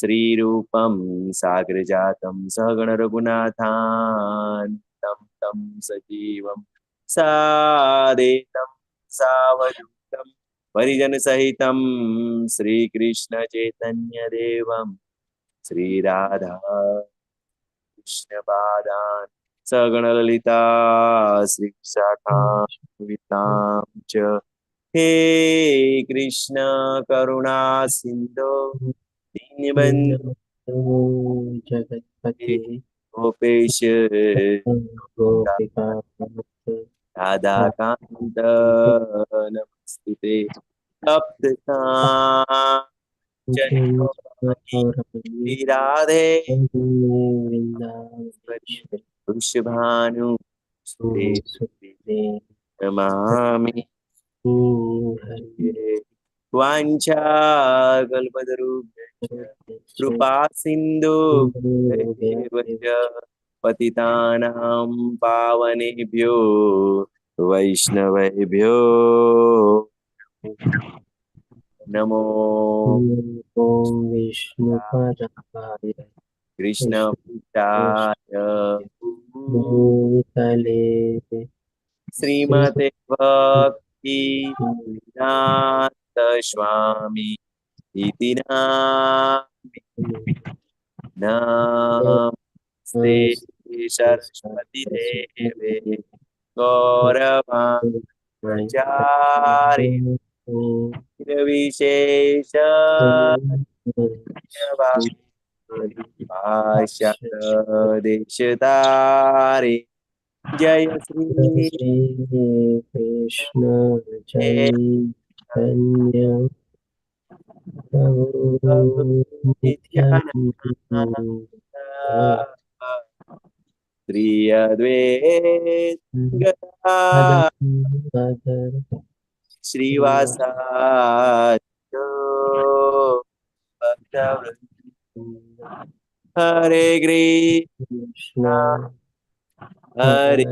श्रीरूपं साग्रजातं सहगण रघुनाथान्वितं तं सजीवं सादेतं सावधूतं परिजनसहितं श्रीकृष्णचैतन्यदेवं श्रीराधा कृष्णपादान् सगणललिता श्रीशाखान्वितां च हे कृष्ण करुणा सिन्धो दीनबन्धु जगत्पते गोपेश गोपिका राधाकान्त नमस्ते सप्तकाञ्चन राधे वृषभानु सुते नमामि वाञ्छाकल्पतरुभ्यश्च कृपा सिन्धु पतितानां पावनेभ्यो वैष्णवेभ्यो नमो विष्णुपदाय कृष्णपुत्राय भूतले श्रीमते भक्ति वेदान्त स्वामी इति नमस्ते सरस्वती देवे गौरवाचार्य विशेष देशतारे जय श्री कृष्ण चैतन्य श्री अद्वैत श्रीवासादि हरे कृष्ण हरे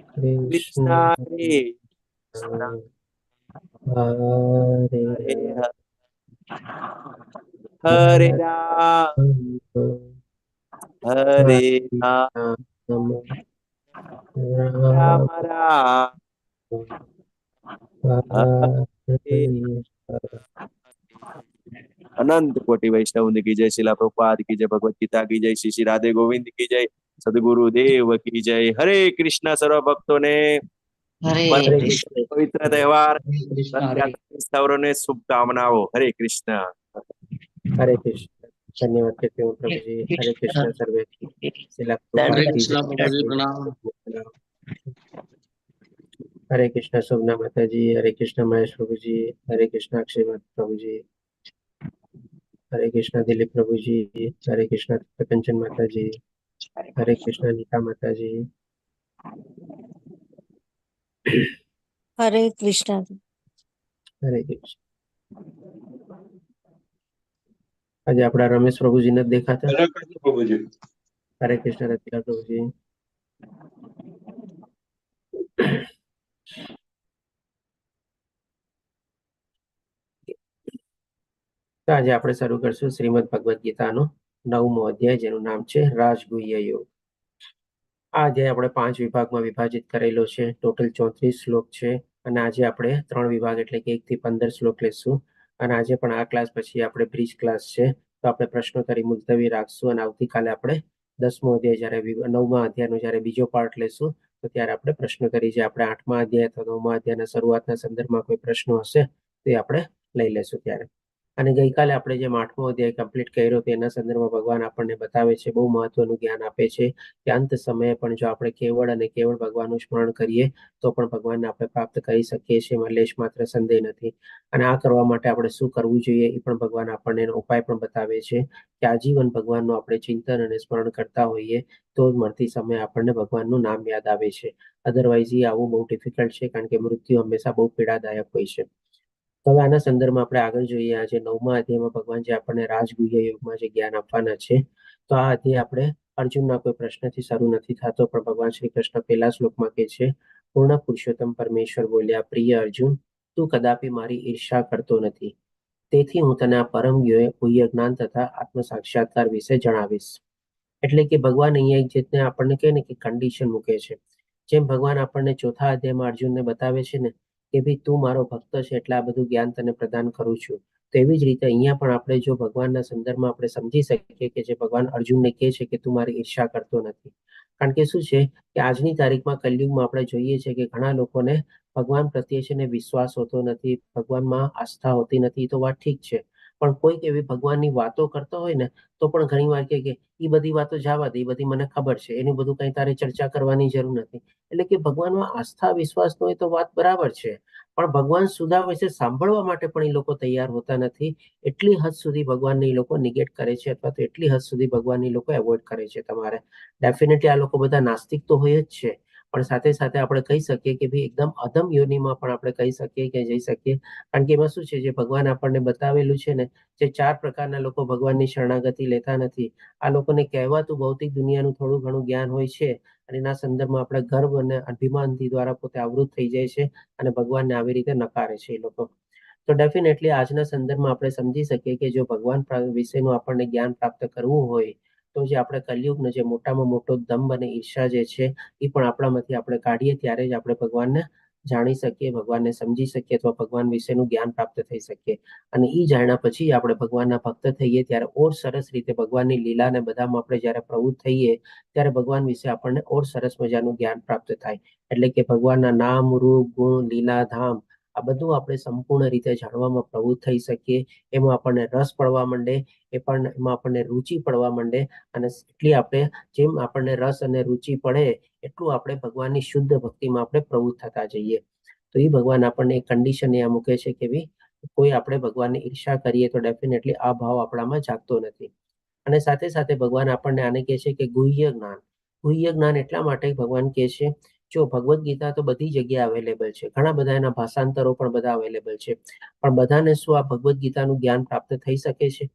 कृष्ण कृष्ण हरे हरे हरे राम हरे राम राम राम हरे अनंत कोटि वैष्णव की जय, शिला प्रभुपाद की जय, भगवत गीता की जय, श्री श्री राधे गोविंद की जय, सदगुरु देव की जय। हरे कृष्ण। सर्व भक्तों ने पवित्र त्योहार सौरों ने शुभकामनाओं। हरे कृष्ण। हरे कृष्ण। धन्यवाद कहते हूँ प्रभु जी। हरे कृष्ण सर्वे। शिला प्रभुपाद की जय। हरे कृष्ण शोभना माता जी। हरे कृष्ण महेश प्रभु जी। हरे कृष्ण अक्षय प्रभु जी। हरे कृष्ण दिलीप प्रभु जी। हरे कृष्ण कंचन माता जी। हरे कृष्ण नीता माता जी। हरे कृष्ण। हरे कृष्ण। आज अपना रमेश प्रभु जी ने देखा था। हरे कृष्ण रतिया प्रभु जी। તો આજે આપણે શરૂ કરશું શ્રીમદ ભગવદ ગીતાનો 9મો અધ્યાય, જેનું નામ છે રાજગુહ્ય યોગ. આ અધ્યાય આપણે 5 વિભાગમાં વિભાજિત કરેલો છે. ટોટલ 34 શ્લોક છે અને આજે આપણે 3 વિભાગ એટલે કે 1 થી 15 શ્લોક લેશું. અને આજે પણ આ ક્લાસ પછી આપણે બ્રિજ ક્લાસ છે, તો આપણે પ્રશ્નોત્તરી મુલતવી રાખશું અને આવતીકાલે આપણે 10મો અધ્યાય જ્યારે 9મા અધ્યાયનો જ્યારે બીજો પાર્ટ લેશું તો ત્યારે આપણે પ્રશ્નોત્તરી જે આપણે 8મા અધ્યાય અથવા 9મા અધ્યાયના શરૂઆતના સંદર્ભમાં કોઈ પ્રશ્નો હશે તે આપણે લઈ લેશું ત્યારે. અને ગઈકાલે આપણે જે 8મો અધ્યાય કમ્પ્લીટ કર્યો તેના સંદર્ભમાં ભગવાન આપણને બતાવે છે, બહુ મહત્વનું જ્ઞાન આપે છે કે અંત સમયે પણ જો આપણે કેવળ અને કેવળ ભગવાનનું સ્મરણ કરીએ તો પણ ભગવાનને આપણે પ્રાપ્ત કરી શકીએ છીએ, એમાં લેશ માત્ર સંદેહ નથી. અને આ કરવા માટે આપણે શું કરવું જોઈએ એ પણ ભગવાન આપણને એનો ઉપાય પણ બતાવે છે કે આજીવન ભગવાનનું આપણે ચિંતન અને સ્મરણ કરતા હોઈએ તો જ મળતી સમયે આપણને ભગવાનનું નામ યાદ આવે છે. અધરવાઇઝ એ આવું બહુ ડિફિકલ્ટ છે, કારણ કે મૃત્યુ હંમેશા બહુ પીડાદાયક હોય છે. તો હવે આના સંદર્ભમાં આપણે આગળ જોઈએ. આજે 9મા અધ્યાયમાં ભગવાન જે આપણને રાજગુહ્ય યોગમાં જે જ્ઞાન આપવાના છે, તો આ અધ્યાય આપણે અર્જુનના કોઈ પ્રશ્નથી શરૂ નથી થતો, પણ ભગવાન શ્રી કૃષ્ણ પહેલા શ્લોકમાં કહે છે, પૂર્ણ પુરુષોત્તમ પરમેશ્વર બોલ્યા, પ્રિય અર્જુન, તું કદાપી મારી ઈર્ષા કરતો નથી. તેથી હું તને આ પરમ ગુહ્ય જ્ઞાન તથા આત્મ સાક્ષાત્કાર વિશે જણાવીશ. એટલે કે ભગવાન અહીંયા એક જાતને આપણને કહે ને કે કન્ડિશન મૂકે છે. જેમ ભગવાન આપણને ચોથા અધ્યાયમાં અર્જુનને બતાવે છે ને કે ભાઈ તું મારો ભક્ત છે એટલે આ બધું જ્ઞાન તને પ્રદાન કરું છું. તો એવી જ રીતે અહીંયા પણ આપણે જો ભગવાનના સંદર્ભમાં આપણે સમજી શકીએ કે જે ભગવાન અર્જુનને કહે છે કે તું મારી ઈર્ષા કરતો નથી. કારણ કે શું છે કે આજની તારીખમાં કલયુગમાં આપણે જોઈએ છે કે ઘણા લોકોને ભગવાન પ્રત્યે છે ને વિશ્વાસ હોતો નથી, ભગવાનમાં આસ્થા હોતી નથી. તો વાત ઠીક છે, પણ કોઈક એવી ભગવાનની વાતો કરતો હોય ને તો પણ ઘણી વાર કે એ બધી વાતો જવા દે, એ બધી મને ખબર છે, એની બધું કઈ તારે ચર્ચા કરવાની જરૂર નથી. એટલે કે ભગવાનમાં આસ્થા વિશ્વાસ ન હોય તો વાત બરાબર છે, પણ ભગવાન સુધા વિશે સાંભળવા માટે પણ એ લોકો તૈયાર હોતા નથી. એટલી હદ સુધી ભગવાનને એ લોકો નિગેટ કરે છે, અથવા તો એટલી હદ સુધી ભગવાનને એ લોકો એવોઇડ કરે છે. તમારે ડેફિનેટલી આ લોકો બધા નાસ્તિક તો હોય જ છે, પણ સાથે સાથે આપણે કહી શકીએ કે ભાઈ એકદમ અધમ યોનિમાં પણ આપણે કહી શકીએ કે જઈ શકીએ. કારણ કે એમાં શું છે, જે ભગવાન આપણને બતાવેલું છે ને, જે 4 પ્રકારના લોકો ભગવાનની શરણાગતિ લેતા નથી. આ લોકોને કહેવાતું ભૌતિક દુનિયાનું થોડું ઘણું જ્ઞાન હોય છે, અને એના સંદર્ભમાં આપણે ગર્વ અને અભિમાનથી દ્વારા પોતે આવૃત થઈ જાય છે અને ભગવાનને આવી રીતે નકારે છે એ લોકો. તો ડેફિનેટલી આજના સંદર્ભમાં આપણે સમજી શકીએ કે જો ભગવાન વિશેનું આપણને જ્ઞાન પ્રાપ્ત કરવું હોય તો જે આપણે કલયુગનો જે મોટામાં મોટો દંભ અને ઈર્ષા જે છે એ પણ આપણામાંથી આપણે કાઢીએ ત્યારે જ આપણે ભગવાનને જાણી શકીએ, ભગવાનને સમજી શકીએ, અથવા ભગવાન વિશેનું જ્ઞાન પ્રાપ્ત થઈ શકીએ. અને એ જાણ્યા પછી આપણે ભગવાનના ભક્ત થઈએ ત્યારે ઓર સરસ રીતે ભગવાનની લીલા ને બધામાં આપણે જ્યારે પ્રવૃત્ત થઈએ ત્યારે ભગવાન વિશે આપણને ઓર સરસ મજાનું જ્ઞાન પ્રાપ્ત થાય. એટલે કે ભગવાનના નામ, રૂપ, ગુણ, લીલા, ધામ આ બધું આપણે સંપૂર્ણ રીતે જાણવામાં પ્રવૃત્ત થઈ શકીએ. એમાં આપણને રસ પડવા માંડે, એમાં આપણને રુચિ પડવા માંડે, અને એટલી આપણે જેમ આપણને રસ અને રુચિ પડે એટલું આપણે ભગવાનની શુદ્ધ ભક્તિમાં આપણે પ્રવૃત્ત થતા જઈએ. તો એ ભગવાન આપણને એક કન્ડિશન એ મૂકે છે કે ભાઈ કોઈ આપણે ભગવાનની ઈર્ષા કરીએ તો ડેફિનેટલી આ ભાવ આપણામાં જાગતો નથી. અને સાથે સાથે ભગવાન આપણને આને કહે છે કે ગુહ્ય જ્ઞાન. ગુહ્ય જ્ઞાન એટલા માટે ભગવાન કહે છે, જો ભગવદ્ ગીતા તો બધી જગ્યાએ અવેલેબલ છે, ઘણા બધા એના ભાષાંતરો પણ બધા અવેલેબલ છે, પણ બધાને શું આ ભગવદ્ ગીતાનું જ્ઞાન પ્રાપ્ત થઈ શકે છે?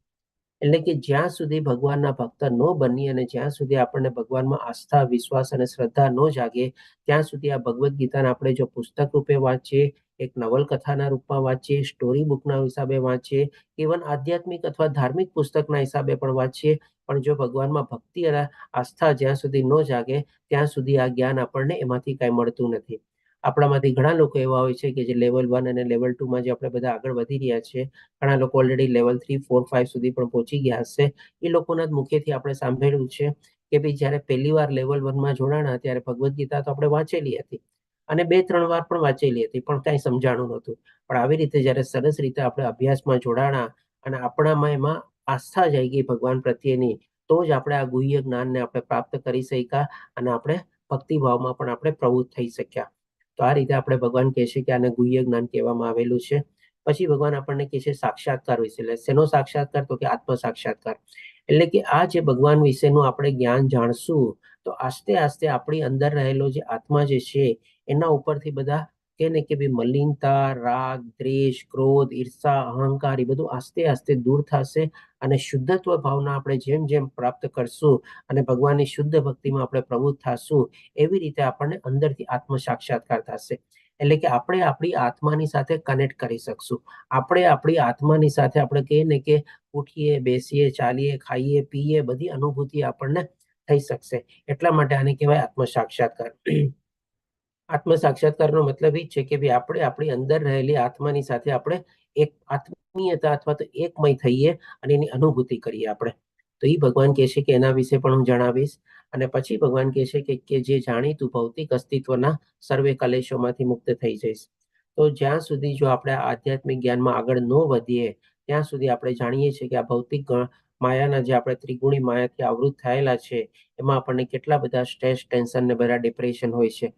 એટલે કે જ્યાં સુધી ભગવાનના ભક્ત ન બની અને જ્યાં સુધી આપણને ભગવાનમાં આસ્થા, વિશ્વાસ અને શ્રદ્ધા ન જાગે ત્યાં સુધી આ ભગવદ્ ગીતાને આપણે જો પુસ્તક રૂપે વાંચીએ, એક નવલકથાના રૂપમાં વાંચીએ, સ્ટોરી બુકના હિસાબે વાંચીએ, ઇવન આધ્યાત્મિક અથવા ધાર્મિક પુસ્તકના હિસાબે પણ વાંચીએ, પણ જો ભગવાનમાં ભક્તિ અને આસ્થા જ્યાં સુધી ન જાગે ત્યાં સુધી આ જ્ઞાન આપણને એમાંથી કઈ મળતું નથી. આપણામાંથી ઘણા લોકો એવા હોય છે કે જે લેવલ 1 અને લેવલ 2માં જે આપણે બધા આગળ વધી રહ્યા છીએ, ઘણા લોકો ઓલરેડી લેવલ 3, 4, 5 સુધી પણ પહોંચી ગયા હશે. એ લોકોના જ મુખેથી આપણે સાંભળ્યું છે કે ભાઈ જ્યારે પહેલી વાર લેવલ 1માં જોડાણા ત્યારે ભગવદ્ ગીતા તો આપણે વાંચેલી હતી અને 2-3 વાર પણ વાંચેલી હતી, પણ કઈ સમજાણું નહોતું. પણ આવી રીતે જ્યારે સરસ રીતે આપણે અભ્યાસમાં જોડાણા અને આપણામાં એમાં આસ્થા જાગી ભગવાન પ્રત્યેની, તો જ આપણે આ ગુહ્ય જ્ઞાનને આપણે પ્રાપ્ત કરી શક્યા અને આપણે ભક્તિભાવમાં પણ આપણે પ્રવૃત્ત થઈ શક્યા. તો આ રીતે આપણે ભગવાન કહે છે કે આને ગુહ્ય જ્ઞાન કહેવામાં આવેલું છે. પછી ભગવાન આપણને કહે છે સાક્ષાત્કાર વિશે. એટલે શેનો સાક્ષાત્કાર? તો કે આત્મ સાક્ષાત્કાર. એટલે કે આ જે ભગવાન વિશેનું આપણે જ્ઞાન જાણશું તો આસ્તે આસ્તે આપણી અંદર રહેલો જે આત્મા જે છે એના ઉપરથી બધા કે ને કે ભાઈ મલિનતા, રાગ, દ્વેષ, ક્રોધ, ઈર્ષા, અહંકાર એ બધું આસ્તે આસ્તે દૂર થશે. અને શુદ્ધત્વ ભાવના આપણે જેમ જેમ પ્રાપ્ત કરશું અને ભગવાનની શુદ્ધ ભક્તિમાં આપણે પ્રવૃત્ત થશું, એવી રીતે આપણને અંદરથી આત્મ સાક્ષાત્કાર થશે. એટલે કે આપણે આપણી આત્માની સાથે કનેક્ટ કરી શકશું. આપણે આપણી આત્માની સાથે આપણે કહીએ ને કે ઉઠીએ, બેસીએ, ચાલીએ, ખાઈએ, પીએ, બધી અનુભૂતિ આપણને થઈ શકશે. એટલા માટે આને કહેવાય આત્મ સાક્ષાત્કાર. આત્મ સાક્ષાત્કારનો મતલબ એ છે કે ભાઈ આપણે આપણી અંદર રહેલી આત્માની સાથે આપણે એક આત્મીયતા અથવા તો એકમય થઈએ અને એની અનુભૂતિ કરીએ આપણે. તો એ ભગવાન કહે છે કે એના વિશે પણ હું જણાવીશ. અને પછી ભગવાન કહે છે કે જે જાણીતું ભૌતિક અસ્તિત્વના સર્વે કલેશોમાંથી મુક્ત થઈ જઈશ. તો જ્યાં સુધી જો આપણે આધ્યાત્મિક જ્ઞાનમાં આગળ ન વધીએ ત્યાં સુધી આપણે જાણીએ છીએ કે આ ભૌતિક માયાના જે આપણે ત્રિગુણી માયાથી આવૃત થયેલા છે એમાં આપણને કેટલા બધા સ્ટ્રેસ, ટેન્શન ને બધા ડિપ્રેશન હોય છે.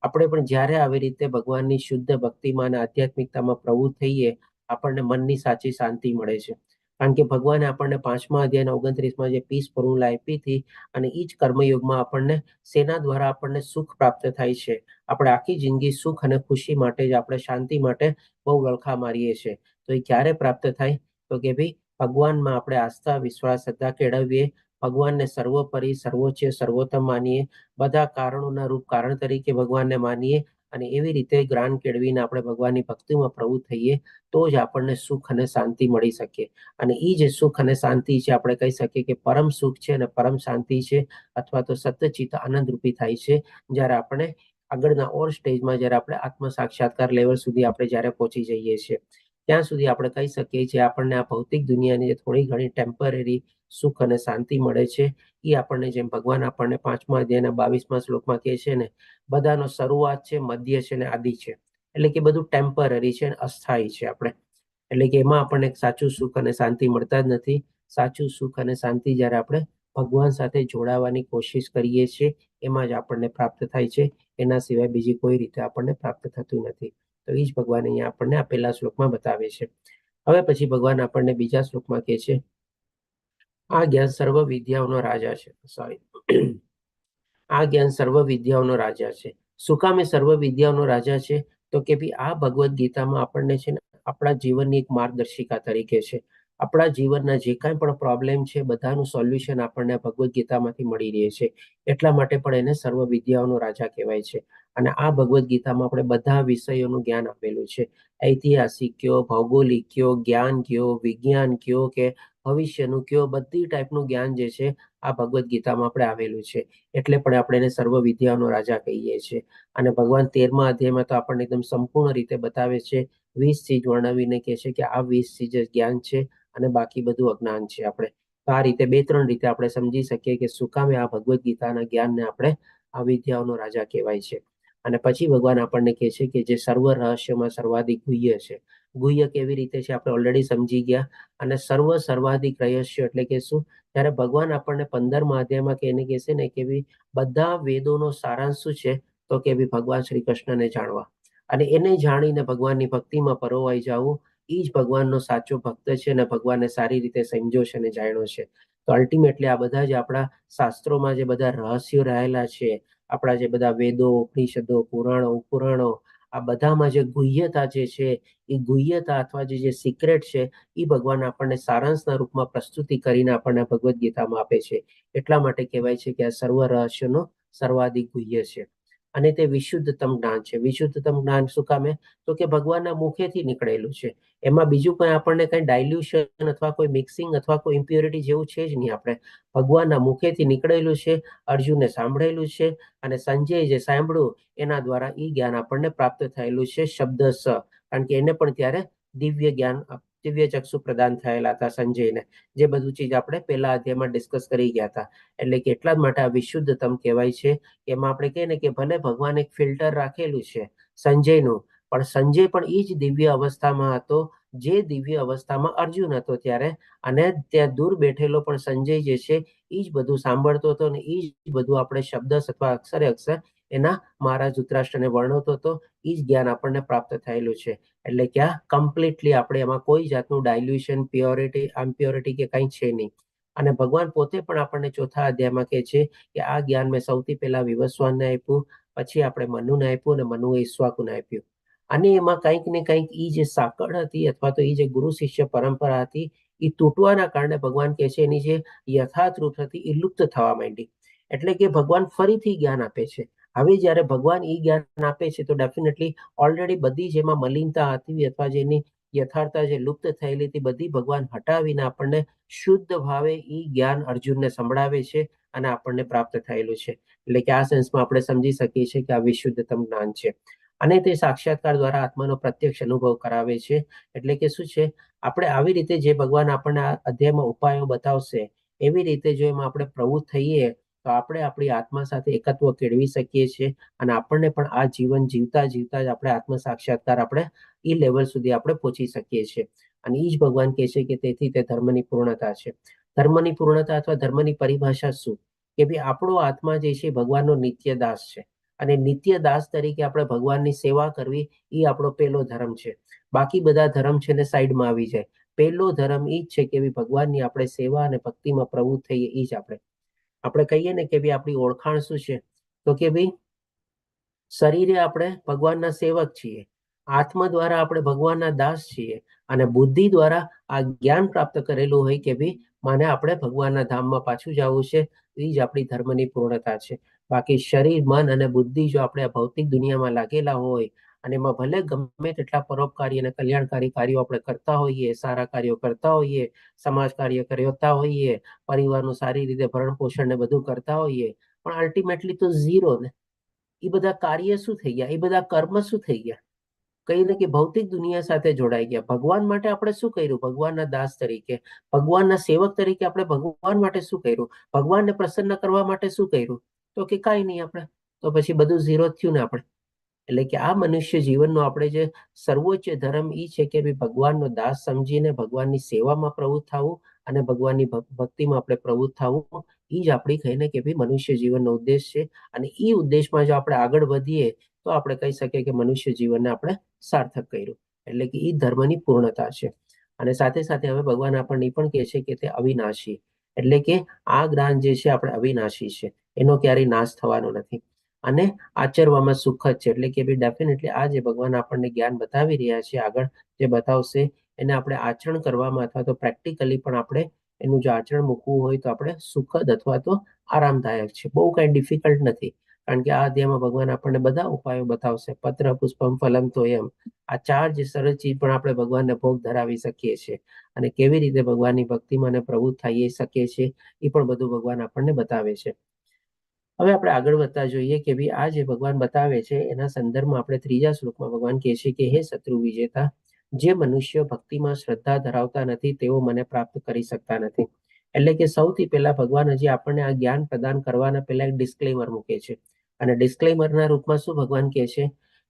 આપણે પણ જ્યારે આવી રીતે ભગવાનની શુદ્ધ ભક્તિમાં અને આધ્યાત્મિકતામાં પ્રવૃત્ત થઈએ આપણને મનની સાચી શાંતિ મળે છે. કારણ કે ભગવાને આપણને 5મા અધ્યાયના 29માં જે પીસ ફોર્મ્યુલા આપી હતી અને એ જ કર્મયોગમાં આપણને સેના દ્વારા આપણને સુખ પ્રાપ્ત થાય છે. આપણે આખી જિંદગી સુખ અને ખુશી માટે જ, આપણે શાંતિ માટે બહુ વલખા મારીએ છીએ. તો એ ક્યારે પ્રાપ્ત થાય? તો કે ભાઈ ભગવાનમાં આપણે આસ્થા, વિશ્વાસ, શ્રદ્ધા કેળવીએ, ભગવાનને સર્વોપરી, સર્વોચ્ચ, સર્વોત્તમ માનીએ, બધા કારણોના રૂપ કારણ તરીકે ભગવાનને માનીએ અને એવી રીતે જ્ઞાન કેળવીને આપણે ભગવાનની ભક્તિમાં પ્રવૃત્ત થઈએ તો જ આપણને સુખ અને શાંતિ મળી શકે. અને એ જે સુખ અને શાંતિ છે આપણે કહી શકીએ કે પરમ સુખ છે અને પરમ શાંતિ છે, અથવા તો સત્યચિત્ત આનંદ રૂપી થાય છે જ્યારે આપણે આગળના ઓર સ્ટેજમાં જ્યારે આપણે આત્મ સાક્ષાત્કાર લેવલ સુધી આપણે જ્યારે પહોંચી જઈએ છીએ. ત્યાં સુધી આપણે કહી શકીએ છીએ આપણને આ ભૌતિક દુનિયાની જે થોડી ઘણી ટેમ્પરરી સુખ અને શાંતિ મળે છે એ આપણને, જેમ ભગવાન આપણને 5મા અધ્યાયના 22મા શ્લોકમાં કહે છે ને, બધાનો શરૂઆત છે, મધ્ય છે અને આદિ છે. એટલે કે બધું ટેમ્પરરી છે અને અસ્થાયી છે. આપણે એટલે કે એમાં આપણને સાચું સુખ અને શાંતિ મળતા જ નથી. સાચું સુખ અને શાંતિ જ્યારે આપણે ભગવાન સાથે જોડાવાની કોશિશ કરીએ છીએ એમાં જ આપણને પ્રાપ્ત થાય છે. એના સિવાય બીજી કોઈ રીતે આપણને પ્રાપ્ત થતું નથી. તો એ જ ભગવાન અહીંયા આપણને આ પહેલા શ્લોકમાં બતાવે છે. હવે પછી ભગવાન આપણને બીજા શ્લોકમાં કહે છે, આ જ્ઞાન સર્વ વિદ્યાઓનો રાજા છે. આ જ્ઞાન સર્વ વિદ્યાઓનો રાજા છે. શું કામ એ સર્વ વિદ્યાઓનો રાજા છે? તો કે ભાઈ આ ભગવદ્ ગીતામાં આપણને છે ને આપણા જીવનની એક માર્ગદર્શિકા તરીકે છે. આપણા જીવનના જે કાંઈ પણ પ્રોબ્લેમ છે બધાનું સોલ્યુશન આપણને ભગવદ્ ગીતામાંથી મળી રહે છે. એટલા માટે પણ એને સર્વ વિદ્યાઓનો રાજા કહેવાય છે. અને આ ભગવદ્ ગીતામાં આપણે બધા વિષયોનું જ્ઞાન આપેલું છે. ઐતિહાસિક કયો, ભૌગોલિક કયો, જ્ઞાન કયો, વિજ્ઞાન કયો કે ભવિષ્યનું કયો, બધી ટાઈપનું જ્ઞાન જે છે આ ભગવદ્ ગીતામાં આપણે આવેલું છે. એટલે પણ આપણે એને સર્વ વિદ્યાઓનો રાજા કહીએ છીએ. અને ભગવાન 13મા અધ્યાયમાં તો આપણને એકદમ સંપૂર્ણ રીતે બતાવે છે, 20 ચીજ વર્ણવીને કહે છે કે આ 20 ચીજ જ્ઞાન છે અને બાકી બધું અજ્ઞાન છે. આપણે તો આ રીતે 2-3 રીતે આપણે સમજી શકીએ કે શું કામે આ ભગવદ્ ગીતાના જ્ઞાનને આપણે આ વિદ્યાઓનો રાજા કહેવાય છે. અને પછી ભગવાન આપણને કહે છે કે જે સર્વ રહસ્યમાં સર્વાધિક ગુહ્ય છે. ગુહ્ય કેવી રીતે છે આપણે ઓલરેડી સમજી ગયા. અને સર્વાધિક રહસ્ય એટલે કે શું? ત્યારે ભગવાન આપણને 15મા અધ્યાયમાં એને કહે છે ને કે બધા વેદોનો સારાંશ શું છે? તો કે ભગવાન શ્રી કૃષ્ણને જાણવા અને એને જાણીને ભગવાનની ભક્તિમાં પરોવાઈ જવું. એ જ ભગવાનનો સાચો ભક્ત છે અને ભગવાનને સારી રીતે સમજ્યો છે અને જાણ્યો છે. તો અલ્ટિમેટલી આ બધા જ આપણા શાસ્ત્રોમાં જે બધા રહસ્યો રહેલા છે, આપણા જે બધા વેદો, ઉપનિષદો, પુરાણો, આ બધામાં જે ગુહ્યતા જે છે એ ગુહ્યતા અથવા જે સિક્રેટ છે એ ભગવાન આપણને સારાંશના રૂપમાં પ્રસ્તુતિ કરીને આપણને ભગવદ્ ગીતામાં આપે છે. એટલા માટે કહેવાય છે કે આ સર્વ રહસ્યનો સર્વાધિક ગુહ્ય છે. અને તે વિશુદ્ધતમ જ્ઞાન છે. વિશુદ્ધતમ જ્ઞાન શું કામે? તો કે ભગવાનના મુખેથી નીકળેલું છે. એમાં બીજું કંઈ આપણને કંઈ ડાયલ્યુશન અથવા કોઈ મિક્સિંગ અથવા કોઈ ઇમ્પ્યોરિટી જેવું છે જ નહીં. આપણે ભગવાનના મુખેથી નીકળેલું છે, અર્જુને સાંભળેલું છે અને સંજય જે સાંભળ્યું એના દ્વારા એ જ્ઞાન આપણને પ્રાપ્ત થયેલું છે શબ્દસ. કારણ કે એને પણ ત્યારે દિવ્ય જ્ઞાન, દિવ્ય ચક્ષુ પ્રદાન થયેલા હતા સંજયને. જે બધું ચીજ આપણે પહેલા અધ્યાયમાં ડિસ્કસ કરી ગયા હતા. એટલે કે એટલા જ માટે આ વિશુદ્ધતમ કહેવાય છે. એમાં આપણે કહીએ ને કે ભલે ભગવાન એક ફિલ્ટર રાખેલું છે સંજયનું, પણ સંજય પણ એ જ દિવ્ય અવસ્થામાં હતો જે દિવ્ય અવસ્થામાં અર્જુન હતો ત્યારે. અને ત્યાં દૂર બેઠેલો પણ સંજય જે છે એ જ બધું સાંભળતો હતો અને એ જ બધું આપણે શબ્દ અથવા અક્ષરે અક્ષર એના મહારાજ ધૃતરાષ્ટ્રને વર્ણવતો હતો. એ જ જ્ઞાન આપણને પ્રાપ્ત થયેલું છે. એટલે કે આ કમ્પ્લીટલી આપણે એમાં કોઈ જાતનું ડાયલ્યુશન, પ્યોરિટી, અનપ્યોરિટી કે કંઈ છે નહીં. અને ભગવાન પોતે પણ આપણને 4થા અધ્યાયમાં કહે છે કે આ જ્ઞાન મેં સૌથી પહેલા વિવસ્વાનને આપ્યું, પછી આપણે મનુને આપ્યું અને મનુએ ઈક્ષ્વાકુને આપ્યું. અને એમાં કંઈક ને કંઈક એ જે સાંકળ હતી અથવા તો એ જે ગુરુ શિષ્ય પરંપરા હતી એ તૂટવાના કારણે ભગવાન કહે છે એની જે યથાર્થ રૂપ હતી એ લુપ્ત થવા માંડી. એટલે કે ભગવાન ફરીથી જ્ઞાન આપે છે. હવે જ્યારે ભગવાન એ જ્ઞાન આપે છે તો ડેફિનેટલી ઓલરેડી બધી જેમાં મલિનતા હતી અથવા જેની યથાર્થતા જે લુપ્ત થયેલી હતી બધી ભગવાન હટાવીને આપણને શુદ્ધ ભાવે એ જ્ઞાન અર્જુનને સંભળાવે છે અને આપણને પ્રાપ્ત થયેલું છે. એટલે કે આ સેન્સમાં આપણે સમજી શકીએ છીએ કે આ વિશુદ્ધતમ જ્ઞાન છે. અને તે સાક્ષાત્કાર દ્વારા આત્માનો પ્રત્યક્ષ અનુભવ કરાવે છે. એટલે કે શું છે, આપણે આવી રીતે જે ભગવાન આપણને આ અધ્યાયમાં ઉપાયો બતાવશે એવી રીતે જો એમાં આપણે પ્રવૃત્ત થઈએ તો આપણે આપણી આત્મા સાથે એકત્વ કેળવી શકીએ છીએ. અને આપણને પણ આ જીવન જીવતા જીવતા જ આપણે આત્મ સાક્ષાત્કાર આપણે એ લેવલ સુધી આપણે પહોંચી શકીએ છીએ. અને એ જ ભગવાન કહે છે કે તેથી તે ધર્મની પૂર્ણતા છે. ધર્મની પૂર્ણતા અથવા ધર્મની પરિભાષા શું? કે ભાઈ આપણો આત્મા જે છે ભગવાનનો નિત્ય દાસ છે. અને નિત્ય દાસ તરીકે આપણે ભગવાનની સેવા કરવી એ આપણો પહેલો ધર્મ છે. બાકી બધા ધર્મ છે ને સાઈડમાં આવી જાય. પહેલો ધર્મ એ જ છે કે ભગવાનની આપણે સેવા અને ભક્તિમાં પ્રવૃત્ત થઈએ. એ જ આપણે કહીએ ને કે ભાઈ આપણી ઓળખાણ શું છે? તો કે ભાઈ શરીરે આપણે ભગવાનના સેવક છીએ, આત્મા દ્વારા આપણે ભગવાનના દાસ છીએ અને બુદ્ધિ દ્વારા આ જ્ઞાન પ્રાપ્ત કરેલું હોય કે ભાઈ મને આપણે ભગવાનના ધામમાં પાછું જવું છે. એ જ આપણી ધર્મની પૂર્ણતા છે. બાકી શરીર, મન અને બુદ્ધિ જો આપણે આ ભૌતિક દુનિયામાં લાગેલા હોય અને એમાં ભલે ગમે તેટલા પરોપકારી અને કલ્યાણકારી કાર્યો આપણે કરતા હોઈએ, સારા કાર્યો કરતા હોઈએ, સમાજ કાર્ય કરતા હોઈએ, પરિવારનું સારી રીતે ભરણ પોષણ ને બધું કરતા હોઈએ, પણ અલ્ટિમેટલી તો ઝીરો ને. એ બધા કાર્ય શું થઈ ગયા? એ બધા કર્મ શું થઈ ગયા? કઈ ને કે ભૌતિક દુનિયા સાથે જોડાઈ ગયા. ભગવાન માટે આપણે શું કર્યું? ભગવાનના દાસ તરીકે, ભગવાનના સેવક તરીકે આપણે ભગવાન માટે શું કર્યું? ભગવાનને પ્રસન્ન કરવા માટે શું કર્યું? તો કે કાંઈ નહીં. આપણે તો પછી બધું ઝીરો થયું ને આપણે. એટલે કે આ મનુષ્ય જીવનનો આપણે જે સર્વોચ્ચ ધર્મ એ છે કે ભગવાનનો દાસ સમજીને ભગવાનની સેવામાં પ્રવૃત્ત થવું અને ભગવાનની ભક્તિમાં આપણે પ્રવૃત્ત થવું, એ જ આપણી કહીને કે મનુષ્ય જીવનનો ઉદ્દેશ છે. અને એ ઉદ્દેશમાં જો આપણે આગળ વધીએ તો આપણે કહી શકીએ કે મનુષ્ય જીવનને આપણે સાર્થક કર્યું. એટલે કે એ ધર્મની પૂર્ણતા છે. અને સાથે સાથે હવે ભગવાન આપણને પણ કહે છે કે તે અવિનાશી, એટલે કે આ જ્ઞાન જે છે આપણે અવિનાશી છે, એનો ક્યારેય નાશ થવાનો નથી અને આચરવામાં સુખ જ છે. એટલે કે ડેફિનેટલી આ જે ભગવાન આપણને જ્ઞાન બતાવી રહ્યા છે, આગળ જે બતાવશે એને આપણે આચરણ કરવામાં અથવા તો પ્રેક્ટિકલી પણ આપણે એનું જો આચરણ મૂકવું હોય તો આપણે સુખદ અથવા તો આરામદાયક છે. બહુ કઈ ડિફિકલ્ટ નથી, કારણ કે આ અધ્યાયમાં ભગવાન આપણને બધા ઉપાયો બતાવશે. પત્ર પુષ્પમ ફલમ તો એમ, આ ચાર જે સરસ ચીજ પણ આપણે ભગવાનને ભોગ ધરાવી શકીએ છીએ અને કેવી રીતે ભગવાનની ભક્તિમાં અને પ્રવૃત્ત થઈ શકીએ છીએ એ પણ બધું ભગવાન આપણને બતાવે છે. હવે આપણે આગળ વધતા જોઈએ કે આ જે ભગવાન બતાવે છે એના સંદર્ભમાં આપણે ત્રીજા શ્લોકમાં ભગવાન કહે છે કે હે શત્રુ વિજેતા, જે મનુષ્ય ભક્તિમાં શ્રદ્ધા ધરાવતા નથી તેઓ મને પ્રાપ્ત કરી શકતા નથી. એટલે કે સૌથી પહેલા ભગવાન હજી આપણને આ જ્ઞાન પ્રદાન કરવાના પહેલા એક ડિસ્ક્લેમર મૂકે છે. અને ડિસ્ક્લેમરના રૂપમાં શું ભગવાન કહે છે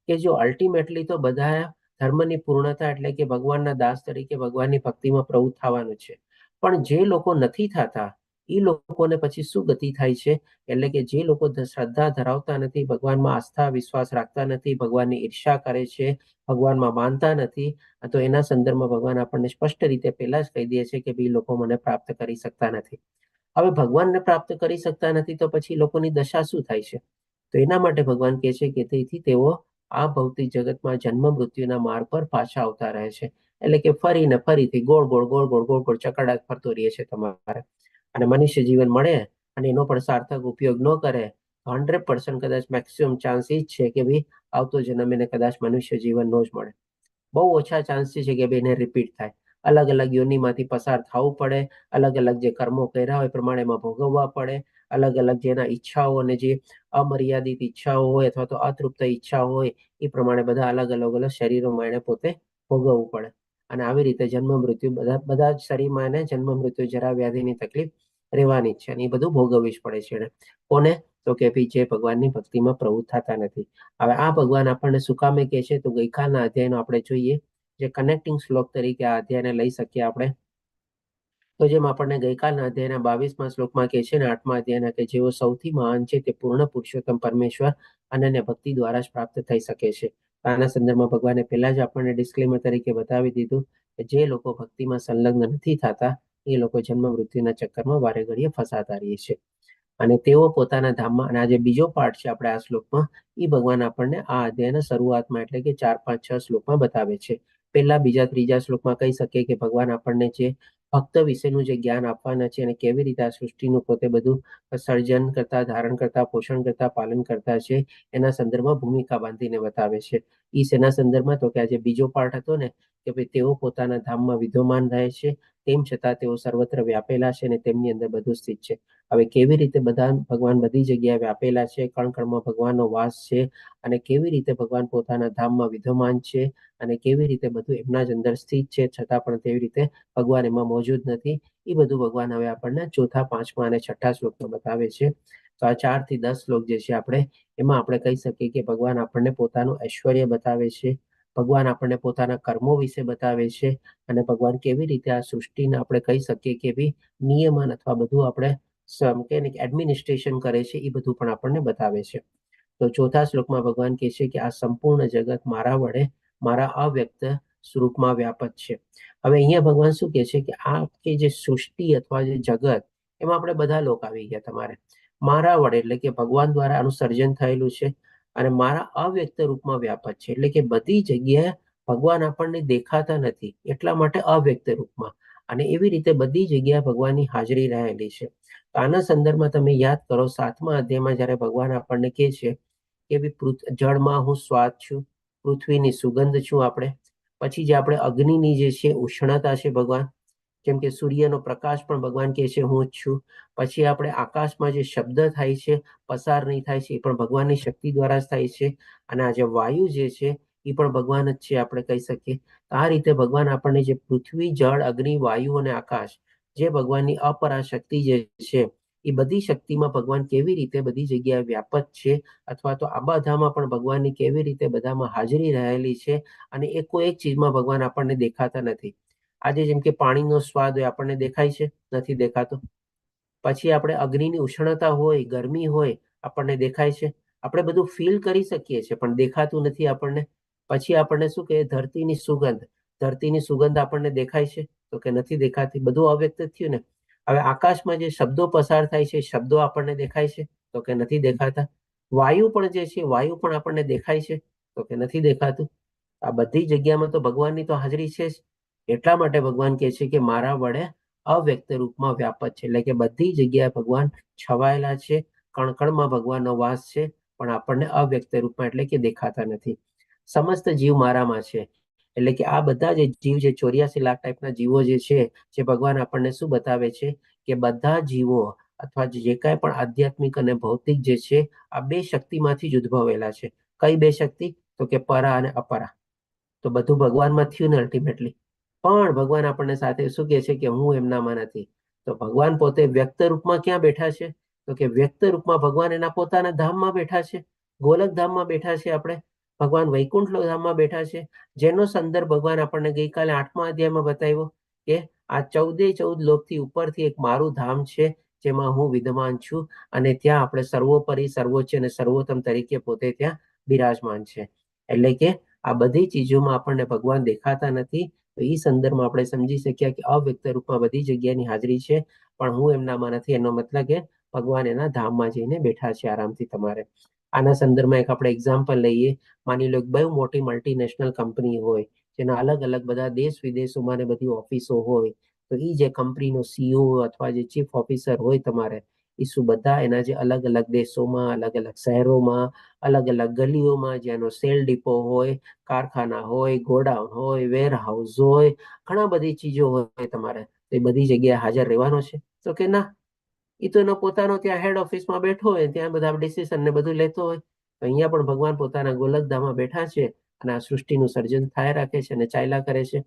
કે જો અલ્ટિમેટલી તો બધા ધર્મની પૂર્ણતા એટલે કે ભગવાનના દાસ તરીકે ભગવાનની ભક્તિમાં પ્રવૃત્ત થવાનું છે, પણ જે લોકો નથી થતા એ લોકોને પછી શું ગતિ થાય છે? એટલે કે જે લોકો શ્રદ્ધા ધરાવતા નથી, ભગવાનમાં આસ્થા વિશ્વાસ રાખતા નથી, ભગવાનની ઈર્ષા કરે છે, ભગવાનમાં માનતા નથી, તો એના સંદર્ભમાં ભગવાન આપણને સ્પષ્ટ રીતે પહેલા જ કહી દે છે કે ભાઈ લોકો મને પ્રાપ્ત કરી શકતા નથી. હવે ભગવાનને પ્રાપ્ત કરી શકતા નથી તો પછી લોકોની દશા શું થાય છે? તો એના માટે ભગવાન કહે છે કે તેથી તેઓ આ ભૌતિક જગતમાં જન્મ મૃત્યુના માર્ગ પર પાછા આવતા રહે છે. એટલે કે ફરીને ફરીથી ગોળ ગોળ ગોળ ગોળ ગોળ ગોળ ચકડા ફરતો રહે છે તમારે. અને મનુષ્ય જીવન મળે અને એનો પણ સાર્થક ઉપયોગ ન કરે તો 100% કદાચ મેક્સિમમ ચાન્સ એ જ છે કે ભાઈ આવતો જન્મ એને કદાચ મનુષ્ય જીવન નો જ મળે. બહુ ઓછા ચાન્સ છે કે ભાઈ એને રિપીટ થાય. અલગ અલગ યોનિમાંથી પસાર થવું પડે, અલગ અલગ જે કર્મો કર્યા હોય પ્રમાણે એમાં ભોગવવા પડે, અલગ અલગ જેના ઈચ્છાઓ અને જે અમર્યાદિત ઈચ્છાઓ હોય અથવા તો અતૃપ્ત ઈચ્છાઓ હોય એ પ્રમાણે બધા અલગ અલગ અલગ શરીરોમાં એને પોતે ભોગવવું પડે. અને આવી રીતે જન્મ મૃત્યુ બધા જ શરીરમાં એને જન્મ મૃત્યુ જરા વ્યાધિની તકલીફ રહેવાની જ છે અને એ બધું ભોગવવી જ પડે છે. કોને? તો કે જે ભગવાનની ભક્તિમાં પ્રવૃત્ત થતા નથી. હવે આ ભગવાન આપણને શું કામે કહે છે? તો ગઈકાલના અધ્યાયનો આપણે જોઈએ જે કનેક્ટિંગ શ્લોક તરીકે આ અધ્યાયને લઈ શકીએ આપણે. તો જેમ આપણને ગઈકાલના અધ્યાયના 22મા શ્લોકમાં કહે છે ને 8મા અધ્યાયના કે જેઓ સૌથી મહાન છે તે પૂર્ણ પુરુષોત્તમ પરમેશ્વર અનન્ય ભક્તિ દ્વારા જ પ્રાપ્ત થઈ શકે છે. આના સંદર્ભમાં ભગવાને પહેલા જ આપણને ડિસ્ક્લેમર તરીકે બતાવી દીધું કે જે લોકો ભક્તિમાં સંલગ્ન નથી થતા એ લોકો જન્મ મૃત્યુના ચક્કરમાં વારે ઘડીએ ફસાતા રહે છે અને તેઓ પોતાના ધામમાં. અને આ જે બીજો પાર્ટ છે આપણે આ શ્લોકમાં, એ ભગવાન આપણને આ અધ્યાયના શરૂઆતમાં એટલે કે 4, 5, 6 શ્લોકમાં બતાવે છે. પહેલા, બીજા, ત્રીજા શ્લોકમાં કહી શકીએ કે ભગવાન આપણને જે ભક્ત વિશેનું જે જ્ઞાન આપવાના છે અને કેવી રીતે આ સૃષ્ટિનું પોતે બધું સર્જન કરતા, ધારણ કરતા, પોષણ કરતા, પાલન કરતા છે એના સંદર્ભમાં ભૂમિકા બાંધીને બતાવે છે. એ શેના સંદર્ભમાં? તો કે આ જે બીજો પાર્ટ હતો ને કે ભાઈ તેઓ પોતાના ધામમાં વિદ્યમાન રહે છે, તેમ છતાં તેઓ સર્વત્ર વ્યાપેલા છે અને તેમની અંદર બધું સ્થિત છે. હવે કેવી રીતે બધા ભગવાન બધી જગ્યાએ વ્યાપેલા છે, કણ કણમાં ભગવાનનો વાસ છે અને કેવી રીતે ભગવાન પોતાના ધામમાં વિદ્યમાન છે અને કેવી રીતે બધું એમના જ અંદર સ્થિત છે છતાં પણ તેવી રીતે ભગવાન એમાં મોજૂદ નથી, એ બધું ભગવાન હવે આપણને ચોથા, 5મા અને 6ઠ્ઠા શ્લોકમાં બતાવે છે. તો આ 4 થી 10 શ્લોક જે છે આપણે એમાં આપણે કહી શકીએ કે ભગવાન આપણને પોતાનું ઐશ્વર્ય બતાવે છે, ભગવાન આપણને પોતાના કર્મો વિશે બતાવે છે અને ભગવાન કેવી રીતે આ સૃષ્ટિને આપણે કહી શકીએ કે ભાઈ નિયમન અથવા બધું આપણે એડમિનિસ્ટ્રેશન કરે છે એ બધું પણ આપણને બતાવે છે. તો ચોથા શ્લોકમાં ભગવાન કહે છે કે આ સંપૂર્ણ જગત મારા વડે મારા અવ્યક્ત સ્વરૂપમાં વ્યાપક છે. હવે અહીંયા ભગવાન શું કહે છે કે આ કે જે સૃષ્ટિ અથવા જે જગત એમાં આપણે બધા લોકો આવી ગયા તમારે મારા વડે, એટલે કે ભગવાન દ્વારા આનું સર્જન થયેલું છે અને મારા અવ્યક્ત રૂપમાં વ્યાપક છે. એટલે કે બધી જગ્યાએ ભગવાન આપણને દેખાતા નથી એટલા માટે અવ્યક્ત રૂપમાં, અને એવી રીતે બધી જગ્યાએ ભગવાનની હાજરી રહેલી છે. તો આના સંદર્ભમાં તમે યાદ કરો 7મા અધ્યાયમાં જ્યારે ભગવાન આપણને કહે છે કે જળમાં હું સ્વાદ છું, પૃથ્વીની સુગંધ છું આપણે. પછી જે આપણે અગ્નિની જે છે ઉષ્ણતા છે ભગવાન, કેમ કે સૂર્યનો પ્રકાશ પણ ભગવાન કહે છે હું જ છું. પછી આપણે આકાશમાં જે શબ્દ થાય છે, પસાર નહીં થાય છે, એ પણ ભગવાનની શક્તિ દ્વારા જ થાય છે. અને આ જે વાયુ જે છે એ પણ ભગવાન જ છે આપણે કહી શકીએ. આ રીતે ભગવાન આપણને જે પૃથ્વી, જળ, અગ્નિ, વાયુ અને આકાશ, જે ભગવાનની અપરાશક્તિ જે છે, એ બધી શક્તિમાં ભગવાન કેવી રીતે બધી જગ્યાએ વ્યાપક છે, અથવા તો આ બધામાં પણ ભગવાનની કેવી રીતે બધામાં હાજરી રહેલી છે. અને એ કોઈ એક ચીજમાં ભગવાન આપણને દેખાતા નથી. આજે જેમ કે પાણીનો સ્વાદ હોય આપણને દેખાય છે, નથી દેખાતો. પછી આપણે અગ્નિની ઉષ્ણતા હોય, ગરમી હોય, આપણને દેખાય છે. આપણે બધું ફીલ કરી શકીએ છીએ પણ દેખાતું નથી આપણને. પછી આપણને શું કહે, ધરતીની સુગંધ, ધરતીની સુગંધ આપણને દેખાય છે તો કે નથી દેખાતી, બધું અવ્યક્ત થયું ને. હવે આકાશમાં જે શબ્દો પસાર થાય છે, શબ્દો આપણને દેખાય છે તો કે નથી દેખાતા. વાયુ પણ જે છે, વાયુ પણ આપણને દેખાય છે તો કે નથી દેખાતું. આ બધી જગ્યામાં તો ભગવાનની તો હાજરી છે જ. એટલા માટે ભગવાન કહે છે કે મારા વડે અવ્યક્ત રૂપમાં વ્યાપક છે, એટલે કે બધી જગ્યાએ ભગવાન છવાયેલા છે. કણકણમાં ભગવાનનો વાસ છે, પણ આપણને અવ્યક્ત રૂપમાં એટલે કે દેખાતા નથી. સમસ્ત જીવ મારામાં છે, એટલે કે આ બધા જે જીવ, જે 84 લાખ ટાઈપના જીવો જે છે, જે ભગવાન આપણને શું બતાવે છે કે બધા જીવો અથવા જે કાંઈ પણ આધ્યાત્મિક અને ભૌતિક જે છે, આ બે શક્તિમાંથી જ ઉદ્ભવેલા છે. કઈ બે શક્તિ? તો કે પરા અને અપરા. તો બધું ભગવાનમાં થયું ને અલ્ટિમેટલી. પણ ભગવાન આપણને સાથે શું કહે છે કે હું એમનામાં નથી. તો ભગવાન પોતે વ્યક્ત રૂપમાં ક્યાં બેઠા છે? તો કે વ્યક્ત રૂપમાં ભગવાન એના પોતાના ધામમાં બેઠા છે, ગોલક ધામમાં બેઠા છે. આપણે ભગવાન વૈકુંઠ ધામમાં બેઠા છે, જેનો સંદર્ભ ભગવાન આપણને ગઈકાલે 8મા અધ્યાયમાં બતાવ્યો કે આ 14 લોકથી ઉપરથી એક મારું ધામ છે, જેમાં હું વિદ્યમાન છું. અને ત્યાં આપણે સર્વોપરી, સર્વોચ્ચ અને સર્વોત્તમ તરીકે પોતે ત્યાં બિરાજમાન છે. એટલે કે આ બધી ચીજોમાં આપણને ભગવાન દેખાતા નથી. તો એ સંદર્ભમાં આપણે સમજી શક્યા કે અવ્યક્ત રૂપમાં બધી જગ્યાની હાજરી છે, પણ હું એમનામાં નથી. એનો મતલબ કે ભગવાન એના ધામમાં જઈને બેઠા છે આરામથી. તમારે આના સંદર્ભમાં એક આપણે એક્ઝામ્પલ લઈએ. માની લો બહુ મોટી મલ્ટીનેશનલ કંપની હોય, જેના અલગ અલગ બધા દેશ વિદેશોમાં ને બધી ઓફિસો હોય. તો એ જે કંપનીનો સીઈઓ અથવા જે ચીફ ઓફિસર હોય તમારે, એ શું બધા એના જે અલગ અલગ દેશોમાં, અલગ અલગ શહેરોમાં, અલગ અલગ ગલીઓમાં જેનો સેલ ડિપો હોય, કારખાના હોય, ગોડાઉન હોય, વેરહાઉસ હોય, ઘણા બધી ચીજો હોય તમારે, તો એ બધી જગ્યાએ હાજર રહેવાનો છે? તો કે ના. એ તો એનો પોતાનો ત્યાં હેડ ઓફિસમાં બેઠો હોય, ત્યાં બધા ડિસિઝન ને બધું લેતો હોય. તો અહીંયા પણ ભગવાન પોતાના ગોલકધામમાં બેઠા છે અને આ સૃષ્ટિનું સર્જન થાય રાખે છે અને ચાલ્યા કરે છે.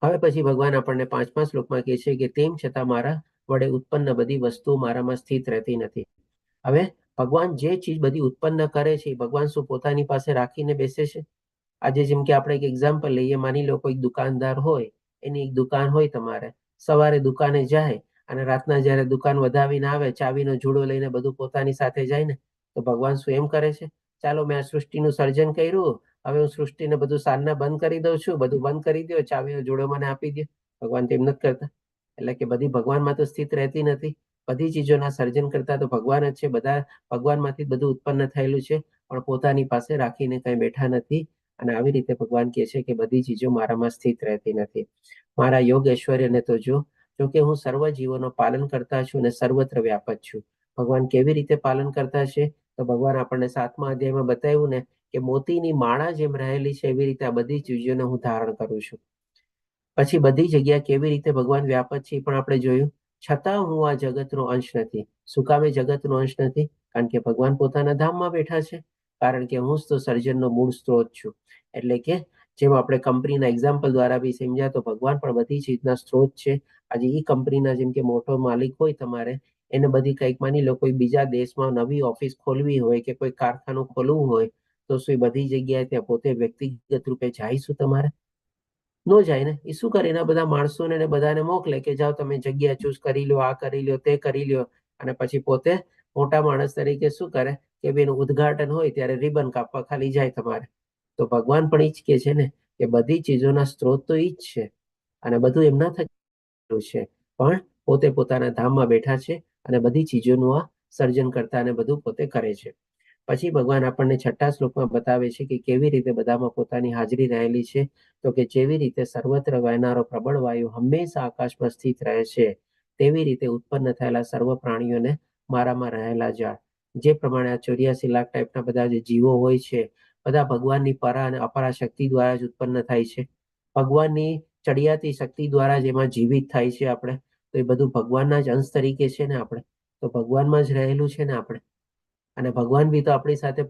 હવે પછી ભગવાન આપણને 5મા શ્લોકમાં કહે છે કે તેમ છતાં મારા વડે ઉત્પન્ન બધી વસ્તુઓ મારામાં સ્થિત રહેતી નથી. હવે ભગવાન જે ચીજ બધી ઉત્પન્ન કરે છે, ભગવાન શું પોતાની પાસે રાખીને બેસે છે? આજે જેમ કે આપણે એક એક્ઝામ્પલ લઈએ. માની લો કોઈ દુકાનદાર હોય, એની એક દુકાન હોય તમારે, સવારે દુકાને જાય અને રાતના જ્યારે દુકાન વધાવીને આવે, ચાવીનો જુડો લઈને બધું પોતાની સાથે જાય ને. તો ભગવાન શું એમ કરે છે? ચાલો મેં આ સૃષ્ટિનું સર્જન કર્યું, હવે હું સૃષ્ટિને બધું સાંજના બંધ કરી દઉં છું, બધું બંધ કરી દો, ચાવીનો જુડો મને આપી દો. ભગવાન તેમ નથી કરતા. એટલે કે બધી ભગવાનમાં તો સ્થિત રહેતી નથી. બધી ચીજોના સર્જન કરતા તો ભગવાન જ છે. બધા ભગવાનમાંથી બધું ઉત્પન્ન થયેલું છે, પણ પોતાની પાસે રાખીને કઈ બેઠા નથી. અને આવી રીતે ભગવાન કહે છે કે બધી ચીજો મારામાં સ્થિત રહેતી નથી. મારા યોગ ઐશ્વર્યને તો જો કે હું સર્વ જીવોનો પાલન કરતા છું અને સર્વત્ર વ્યાપક છું. ભગવાન કેવી રીતે પાલન કરતા છે? તો ભગવાન આપણને 7મા અધ્યાયમાં બતાવ્યું ને કે મોતીની માળા જેમ રહેલી છે, એવી રીતે આ બધી ચીજોને હું ધારણ કરું છું. પછી બધી જગ્યા કેવી રીતે ભગવાન વ્યાપક છે એ પણ આપણે જોયું. છતાં હું આ જગતનો અંશ નથી. શું કામે જગતનો અંશ નથી? કારણ કે ભગવાન પોતાના ધામમાં બેઠા છે. કારણ કે હું જ તો સર્જનનો મૂળ સ્ત્રોત છું. એટલે કે જેમ આપણે કંપનીના એક્ઝામ્પલ દ્વારા બી સમજ્યા, તો ભગવાન પણ બધી ચીજના સ્ત્રોત છે. આજે એ કંપનીના જેમ કે મોટો માલિક હોય તમારે, એને બધી કંઈક માની લો કોઈ બીજા દેશમાં નવી ઓફિસ ખોલવી હોય કે કોઈ કારખાનું ખોલવું હોય, તો શું એ બધી જગ્યાએ ત્યાં પોતે વ્યક્તિગત રૂપે જાય શું તમારે? નો જાય ને. એ શું કરે? એના બધા માણસોને ને બધાને મોકલે કે જાઓ તમે જગ્યા ચૂઝ કરી લો, આ કરી લો, તે કરી લો. અને પછી પોતે મોટા માણસ તરીકે શું કરે કે એનું ઉદ્ઘાટન હોય ત્યારે રિબન કાપવા ખાલી જાય તમારે. તો ભગવાન પણ ઈ જ કે છે ને કે બધી ચીજોના સ્ત્રોત તો ઈ જ છે અને બધું એમના થકી છે, પણ પોતે પોતાના ધામમાં બેઠા છે અને બધી ચીજોનું આ સર્જન કરતા અને બધું પોતે કરે છે. પછી ભગવાન આપણને છઠ્ઠા શ્લોકમાં બતાવે છે કે કેવી રીતે બધામાં પોતાની હાજરી રહેલી છે. તો કે જેવી રીતે સર્વત્ર વહેનારો પ્રબળ વાયુ હંમેશા આકાશમાં સ્થિત રહે છે, તેવી રીતે ઉત્પન્ન થયેલા સર્વ પ્રાણીઓને મારામાં રહેલા જાળ. જે પ્રમાણે આ 84 લાખ ટાઈપના બધા જે જીવો હોય છે, બધા ભગવાનની પરા અને અપરા શક્તિ દ્વારા જ ઉત્પન્ન થાય છે. ભગવાનની ચડિયાતી શક્તિ દ્વારા જ એમાં જીવિત થાય છે આપણે. તો એ બધું ભગવાનના જ અંશ તરીકે છે ને આપણે, તો ભગવાનમાં જ રહેલું છે ને આપણે. અને ભગવાન બી તો આપણી સાથે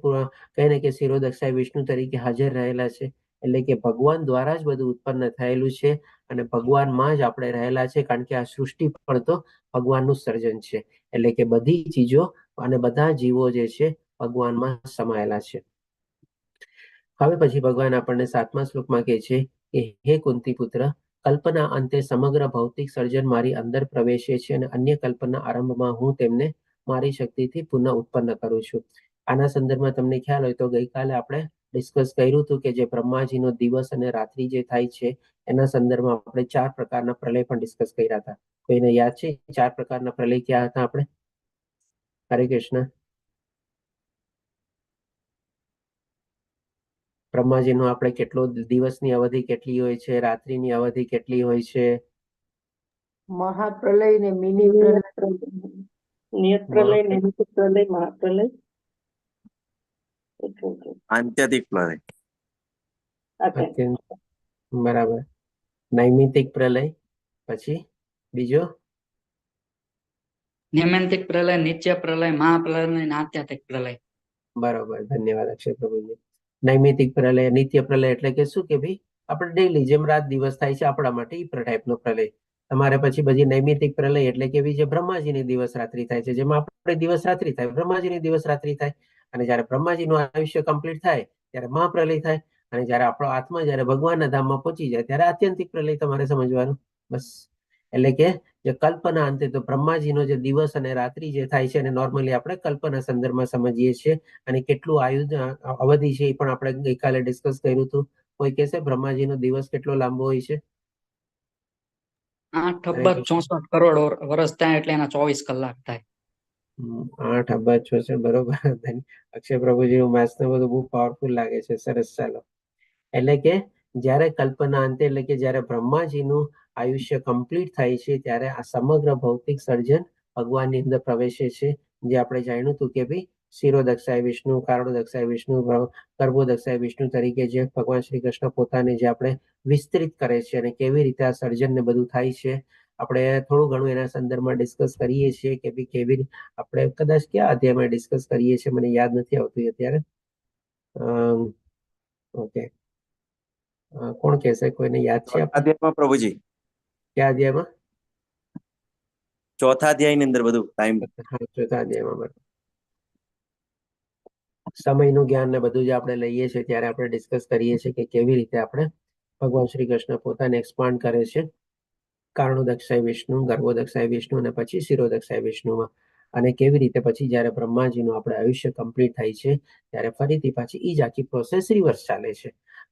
કહે ને કે શિરોદક્ષાય વિષ્ણુ તરીકે હાજર રહેલા છે. એટલે કે ભગવાન દ્વારા જ બધું ઉત્પન્ન થયેલું છે અને ભગવાનમાં જ આપણે રહેલા છે, કારણ કે આ સૃષ્ટિ પણ તો ભગવાનનું સર્જન છે. એટલે કે બધી ચીજો અને બધા જીવો જે છે ભગવાનમાં સમાયેલા છે. હવે પછી ભગવાન આપણને 7મા શ્લોકમાં કહે છે કે હે કુંતી પુત્ર, કલ્પના અંતે સમગ્ર ભૌતિક સર્જન મારી અંદર પ્રવેશે છે અને અન્ય કલ્પના આરંભમાં હું તેમને મારી શક્તિથી પુનઃ ઉત્પન્ન કરું છું. આના સંદર્ભમાં તમને ખ્યાલ હોય તો ગઈકાલે આપણે ડિસ્કસ કર્યું હતું કે જે બ્રહ્માજીનો દિવસ અને રાત્રિ જે થાય છે એના સંદર્ભમાં આપણે 4 પ્રકારના પ્રલય પણ ડિસ્કસ કર્યા હતા. કોઈને યાદ છે 4 પ્રકારના પ્રલય ક્યાં હતા આપણે? હરે કૃષ્ણ. બ્રહ્માજીનો આપણે કેટલો દિવસની અવધિ કેટલી હોય છે, રાત્રિની અવધિ કેટલી હોય છે? મહાપ્રલય ને મિની પ્રલય, નિયત પ્રલય ને મિની પ્રલય, મહાપ્રલય, આત્યંતિક પ્રલય. અત્યંત બરાબર. નૈમિતિક પ્રલય, પછી બીજો નૈમિતિક પ્રલય, નિત્ય પ્રલય, મહાપ્રલય અને આત્યંતિક પ્રલય. બરોબર, ધન્યવાદ અક્ષય પ્રભુજી. નૈમિતિક પ્રલય, નિત્ય પ્રલય એટલે કે શું કે ભાઈ આપણે ડેઈલી જેમ રાત દિવસ થાય છે આપણા માટે એ ટાઈપનો પ્રલય. તમારે પછી નૈમિતિક પ્રલય એટલે કે જે બ્રહ્માજીની દિવસ રાત્રિ થાય છે, જેમાં આપણે દિવસ રાત્રિ થાય, બ્રહ્માજીની દિવસ રાત્રિ થાય. અને જયારે બ્રહ્માજીનું આયુષ્ય કમ્પ્લીટ થાય ત્યારે મહાપ્રલય થાય. અને જયારે આપણો આત્મા જયારે ભગવાનના ધામમાં પહોંચી જાય ત્યારે આત્યંતિક પ્રલય તમારે સમજવાનું. બસ. એટલે કે જે કલ્પના અંતે તો બ્રહ્માજીનો જે દિવસ અને રાત્રિ જે થાય છે એને નોર્મલી આપણે કલ્પના સંદર્ભમાં સમજીએ છીએ. અને કેટલું અવધિ છે એ પણ આપણે ગઈકાલે ડિસ્કસ કર્યું હતું. કોઈ કહેશે બ્રહ્માજીનો દિવસ કેટલો લાંબો હોય છે? 8 અબજ 64 કરોડ વર્ષ થાય એટલે એના 24 કલાક થાય. 8 અબજ છે, બરોબર. અક્ષય પ્રભુજીનું મેથ્સ ને બધું બહુ પાવરફુલ લાગે છે. સરસ. ચાલો. એટલે કે જ્યારે કલ્પના અંતે એટલે કે જ્યારે બ્રહ્માજીનું આયુષ્ય કમ્પ્લીટ થાય છે ત્યારે આ સમગ્ર ભૌતિક સર્જન ભગવાનની અંદર પ્રવેશે છે. જે આપણે જાણ્યું હતું કે ભાઈ શિરોદક્ષાય વિષ્ણુ, કારણોદક્ષાય વિષ્ણુ, ગર્ભોદક્ષાય વિષ્ણુ તરીકે જે ભગવાન શ્રી કૃષ્ણ પોતાને જે આપણે વિસ્તૃત કરે છે અને કેવી રીતે આ સર્જન ને બધું થાય છે આપણે થોડું ઘણું એના સંદર્ભમાં ડિસ્કસ કરીએ છીએ કે ભાઈ કેવી આપણે કદાચ ક્યાં અધ્યાયમાં ડિસ્કસ કરીએ છીએ મને યાદ નથી આવતું અત્યારે. ઓકે, કોણ કહેશે? કોઈને યાદ છે? અધ્યાયમાં પ્રભુજી, ક્યાં અધ્યાયમાં? ચોથા અધ્યાયની અંદર બધું ટાઈમ. હા, ચોથા અધ્યાયમાં. સમયનું જ્ઞાન ને બધું જે આપણે લઈએ છીએ ત્યારે આપણે ડિસ્કસ કરીએ છીએ કે કેવી રીતે આપણે ભગવાન શ્રી કૃષ્ણ પોતાને એક્સપાન્ડ કરે છે કારણોદક્ષાય વિષ્ણુ, ગર્ભોદક્ષાય વિષ્ણુ અને પછી શિરોદક્ષાય વિષ્ણુમાં. અને કેવી રીતે પછી જ્યારે બ્રહ્માજીનું આપણે આયુષ્ય કમ્પ્લીટ થાય છે ત્યારે ફરીથી પાછી એ જ આખી પ્રોસેસ રિવર્સ ચાલે છે.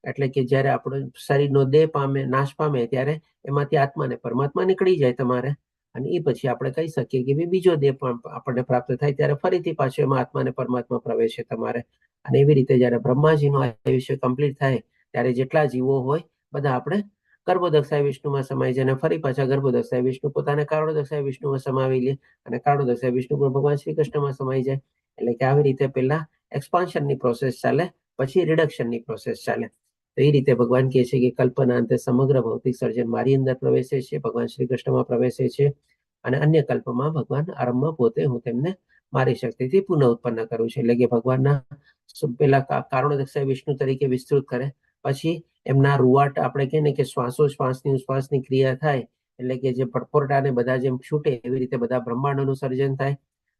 એટલે કે જ્યારે આપણો શરીરનો દેહ નાશ પામે ત્યારે એમાંથી આત્મા ને પરમાત્મા નીકળી જાય તમારે. અને એ પછી આપણે કહી શકીએ કે બીજો દેહ પણ આપણને પ્રાપ્ત થાય ત્યારે ફરીથી પાછો એમાં આત્મા અને પરમાત્મા પ્રવેશે તમારે. અને એવી રીતે જ્યારે બ્રહ્માજીનું આયુષ્ય કમ્પ્લીટ થાય ત્યારે જેટલા જીવો હોય બધા આપણે ગર્ભોદક્ષાય વિષ્ણુમાં સમાઈ જાય અને ફરી પાછા ગર્ભોદક્ષાય વિષ્ણુ પોતાને કારણોદક્ષાય વિષ્ણુમાં સમાવી લે અને કારણોદક્ષાય વિષ્ણુ પણ ભગવાન શ્રી કૃષ્ણમાં સમાઈ જાય. એટલે કે આવી રીતે પહેલા એક્સપાન્શનની પ્રોસેસ ચાલે, પછી રિડક્શનની પ્રોસેસ ચાલે. તો એ રીતે ભગવાન કહે છે કે કલ્પના અંતે સમગ્ર ભૌતિક સર્જન મારી અંદર પ્રવેશે છે, ભગવાન શ્રી કૃષ્ણમાં પ્રવેશે છે અને અન્ય કલ્પમાં ભગવાન આરંભમાં પોતે હું તેમને મારી શક્તિથી પુનઃ ઉત્પન્ન કરું છું. એટલે કે ભગવાનના પેલા કારણોદક્ષાય વિષ્ણુ તરીકે વિસ્તૃત કરે, પછી એમના રૂવાટ આપણે કહીએ ને કે શ્વાસોશ્વાસની ઉશ્વાસની ક્રિયા થાય એટલે કે જે પરપોરટા ને બધા જેમ છૂટે એવી રીતે બધા બ્રહ્માંડોનું સર્જન થાય.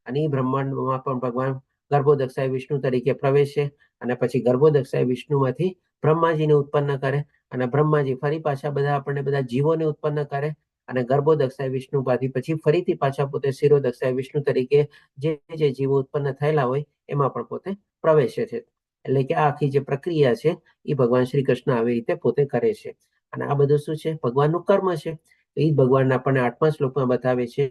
અને એ બ્રહ્માંડમાં પણ ભગવાન ગર્ભોદક્ષાય વિષ્ણુ તરીકે પ્રવેશે અને પછી ગર્ભોદક્ષાય વિષ્ણુમાંથી બ્રહ્માજીને ઉત્પન્ન કરે અને બ્રહ્માજી ફરી પાછા આપણને બધા જીવોને ઉત્પન્ન કરે અને ગર્ભોદક્ષાય વિષ્ણુ પછી ફરીથી પાછા પોતે શિરોદક્ષાય વિષ્ણુ તરીકે જે જીવો ઉત્પન્ન થયેલા હોય એમાં પણ પોતે પ્રવેશે છે. એટલે કે આ આખી જે પ્રક્રિયા છે એ ભગવાન શ્રી કૃષ્ણ આવી રીતે પોતે કરે છે. અને આ બધું શું છે? ભગવાનનું કર્મ છે તો એ ભગવાન આપણને 8મા શ્લોકમાં બતાવે છે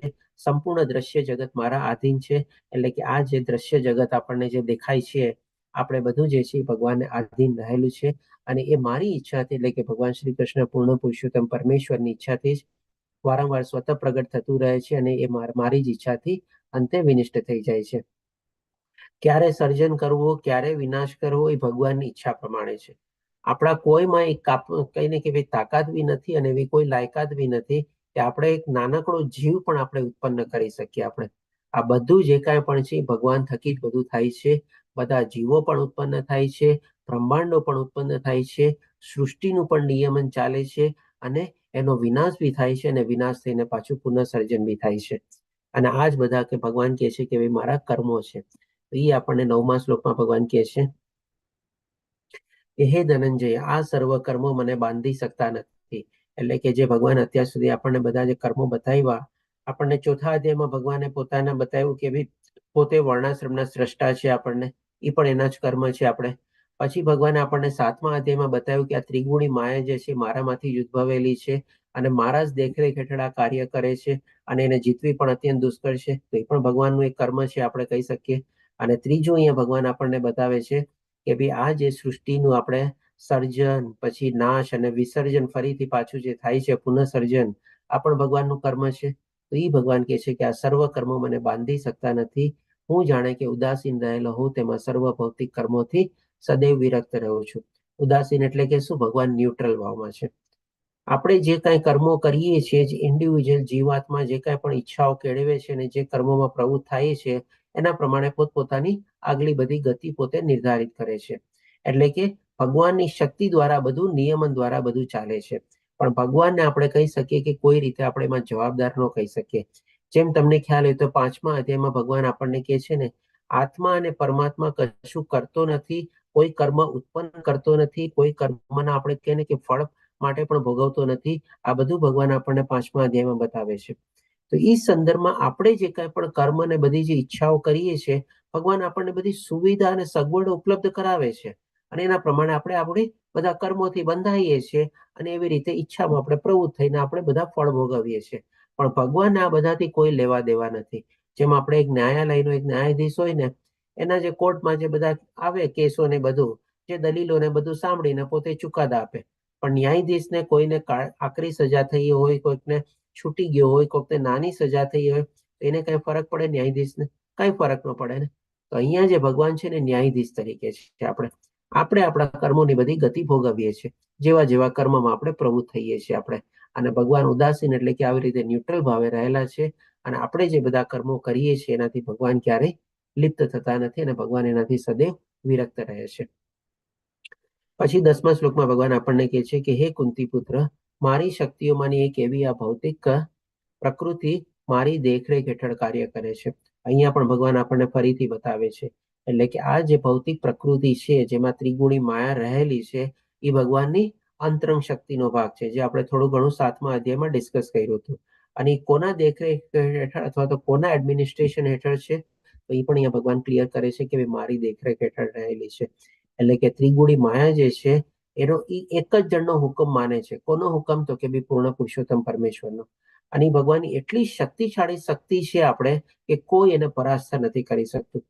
સંપૂર્ણ દ્રશ્ય જગત મારા આધીન છે. એટલે કે આ જે દ્રશ્ય જગત આપણને જે દેખાય છે આપણે બધું જે છે ભગવાનને આધીન રહેલું છે અને એ મારી ઈચ્છાથી એટલે કે ભગવાન શ્રી કૃષ્ણ પૂર્ણ પુરુષોત્તમ પરમેશ્વરની ઈચ્છાથી જ વારંવાર સ્વતઃ પ્રગટ થતું રહે છે અને એ મારી જ ઈચ્છાથી અંતે વિનિષ્ટ થઈ જાય છે. ક્યારે સર્જન કરવું ક્યારે વિનાશ કરવો એ ભગવાનની ઈચ્છા પ્રમાણે છે. આપણા કોઈમાં એક કહીને કે ભાઈ તાકાત બી નથી અને એવી કોઈ લાયકાત બી નથી કે આપણે એક નાનકડો જીવ પણ આપણે ઉત્પન્ન કરી શકીએ. આપણે આ બધું જે કાંઈ પણ છે ભગવાન થકી જ બધું થાય છે. બધા જીવો પણ ઉત્પન્ન થાય છે, બ્રહ્માંડો પણ ઉત્પન્ન થાય છે, સૃષ્ટિનું પણ નિયમન ચાલે છે અને એનો વિનાશ બી થાય છે અને વિનાશ થઈને પાછું પુનઃસર્જન બી થાય છે. અને આ જ બધા કે ભગવાન કહે છે કે ભાઈ મારા કર્મો છે. તો એ આપણને 9મા શ્લોકમાં ભગવાન કહે છે કે હે ધનંજય આ સર્વ કર્મો મને બાંધી શકતા નથી. એટલે કે જે ભગવાન અત્યાર સુધી આપણને બધા જે કર્મો બતાવ્યા, આપણને 4થા અધ્યાયમાં ભગવાને પોતાને બતાવ્યું કે ભાઈ પોતે વર્ણાશ્રમના સ્રષ્ટા છે, આપણને એ પણ એના જ કર્મ છે. આપણે પછી ભગવાને આપણને 7મા અધ્યાયમાં બતાવ્યું કે આ ત્રિગુણી માયા જે છે મારામાંથી જ ઉદ્ભવેલી છે અને મારા જ દેખરેખ હેઠળ આ કાર્ય કરે છે અને એને જીતવી પણ અત્યંત દુષ્કર છે. તો એ પણ ભગવાનનું એક કર્મ છે આપણે કહી શકીએ. અને ત્રીજું અહીંયા ભગવાન આપણને બતાવે છે કે ભાઈ આ જે સૃષ્ટિનું આપણે સર્જન પછી નાશ અને વિસર્જન ફરીથી પાછું જે થાય છે પુનઃસર્જન, આ પણ ભગવાનનું કર્મ છે. તો એ ભગવાન કહે છે કે આ સર્વ કર્મો મને બાંધી શકતા નથી. હું જાણે કે ઉદાસીન રહેલો હોઉં તેમાં સર્વ ભૌતિક કર્મોથી સદૈવ વિરક્ત રહું છું. ઉદાસીન એટલે કે શું? ભગવાન ન્યુટ્રલ ભાવમાં છે. આપણે જે કાંઈ કર્મો કરીએ છીએ, જે ઇન્ડિવિજ્યુઅલ જીવાત્મા જે કાંઈ પણ ઈચ્છાઓ કેળવે છે અને જે કર્મોમાં પ્રવૃત્ત થાય છે એના પ્રમાણે પોતપોતાની આગલી બધી ગતિ પોતે નિર્ધારિત કરે છે. એટલે કે ભગવાનની શક્તિ દ્વારા બધું નિયમન દ્વારા બધું ચાલે છે. પણ ભગવાનને આપણે કહી શકીએ કે કોઈ રીતે આપણે એમાં જવાબદાર ન કહી શકીએ. જેમ તમને ખ્યાલ હોય તો 5મા અધ્યાયમાં ભગવાન આપણને કહે છે ને, આત્મા અને પરમાત્મા કશું કરતો નથી, કોઈ કર્મ ઉત્પન્ન કરતો નથી, કોઈ કર્મના આપણે કહે ને કે ફળ માટે પણ ભોગવતો નથી. આ બધું ભગવાન આપણને 5મા અધ્યાયમાં બતાવે છે. તો એ સંદર્ભમાં આપણે જે કાંઈ પણ કર્મ અને બધી જે ઈચ્છાઓ કરીએ છીએ, ભગવાન આપણને બધી સુવિધા અને સગવડો ઉપલબ્ધ કરાવે છે અને એના પ્રમાણે આપણે આપણી બધા કર્મોથી બંધાઈએ છીએ અને એવી રીતે ઈચ્છામાં આપણે પ્રવૃત્ત થઈને આપણે બધા ફળ ભોગવીએ છીએ. પણ ભગવાનને આ બધાથી કોઈ લેવા દેવા નથી. જેમ આપણે એક ન્યાયાલયનો એક ન્યાયાધીશ હોય ને, એના જે કોર્ટમાં જે બધા આવે કેસો ને બધું, જે દલીલો ને બધું સાંભળીને પોતે ચુકાદા આપે. પણ ન્યાયાધીશને કોઈને આકરી સજા થઈ હોય, કોઈકને છૂટી ગયો હોય, કોઈકને નાની સજા થઈ હોય, એને કઈ ફરક પડે? ન્યાયાધીશને કઈ ફરક ન પડે ને. તો અહીંયા જે ભગવાન છે ને ન્યાયાધીશ તરીકે છે. આપણે આપણા કર્મોની બધી ગતિ ભોગવીએ છીએ જેવા જેવા કર્મમાં આપણે પ્રવૃત્ત થઈએ છીએ આપણે. અને ભગવાન ઉદાસીન એટલે કે આવી રીતે ન્યુટ્રલ ભાવે રહેલા છે અને આપણે જે બધા કર્મો કરીએ છીએ એનાથી ભગવાન ક્યારેય લિપ્ત થતા નથી અને ભગવાન એનાથી સદૈવ વિરક્ત રહે છે. પછી 10મા શ્લોકમાં ભગવાન આપણને કહે છે કે હે કુંતી પુત્ર, મારી શક્તિઓમાંની એક એવી આ ભૌતિક પ્રકૃતિ મારી દેખરેખ હેઠળ કાર્ય કરે છે. અહીંયા પણ ભગવાન આપણને ફરીથી બતાવે છે. એટલે કે આ જે ભૌતિક પ્રકૃતિ છે જેમાં ત્રિગુણી માયા રહેલી છે એ ભગવાનની અંતરંગ શક્તિનો ભાગ છે, જે આપણે થોડું ઘણું 7મા અધ્યાયમાં ડિસ્કસ કર્યું હતું. અને કોના દેખરેખ હેઠળ અથવા તો કોના એડમિનિસ્ટ્રેશન હેઠળ છે? તો એ પણ અહીંયા ભગવાન ક્લિયર કરે છે કે મારી દેખરેખ હેઠળ રહેલી છે. એટલે કે ત્રિગુણી માયા જે છે એનો એક જ જણનો હુકમ માને છે. કોનો હુકમ? તો કે પૂર્ણ પુરુષોત્તમ પરમેશ્વરનો. અને ભગવાનની એટલી શક્તિશાળી શક્તિ છે આપણે કે કોઈ એને પરાસ્ત નથી કરી શકતું.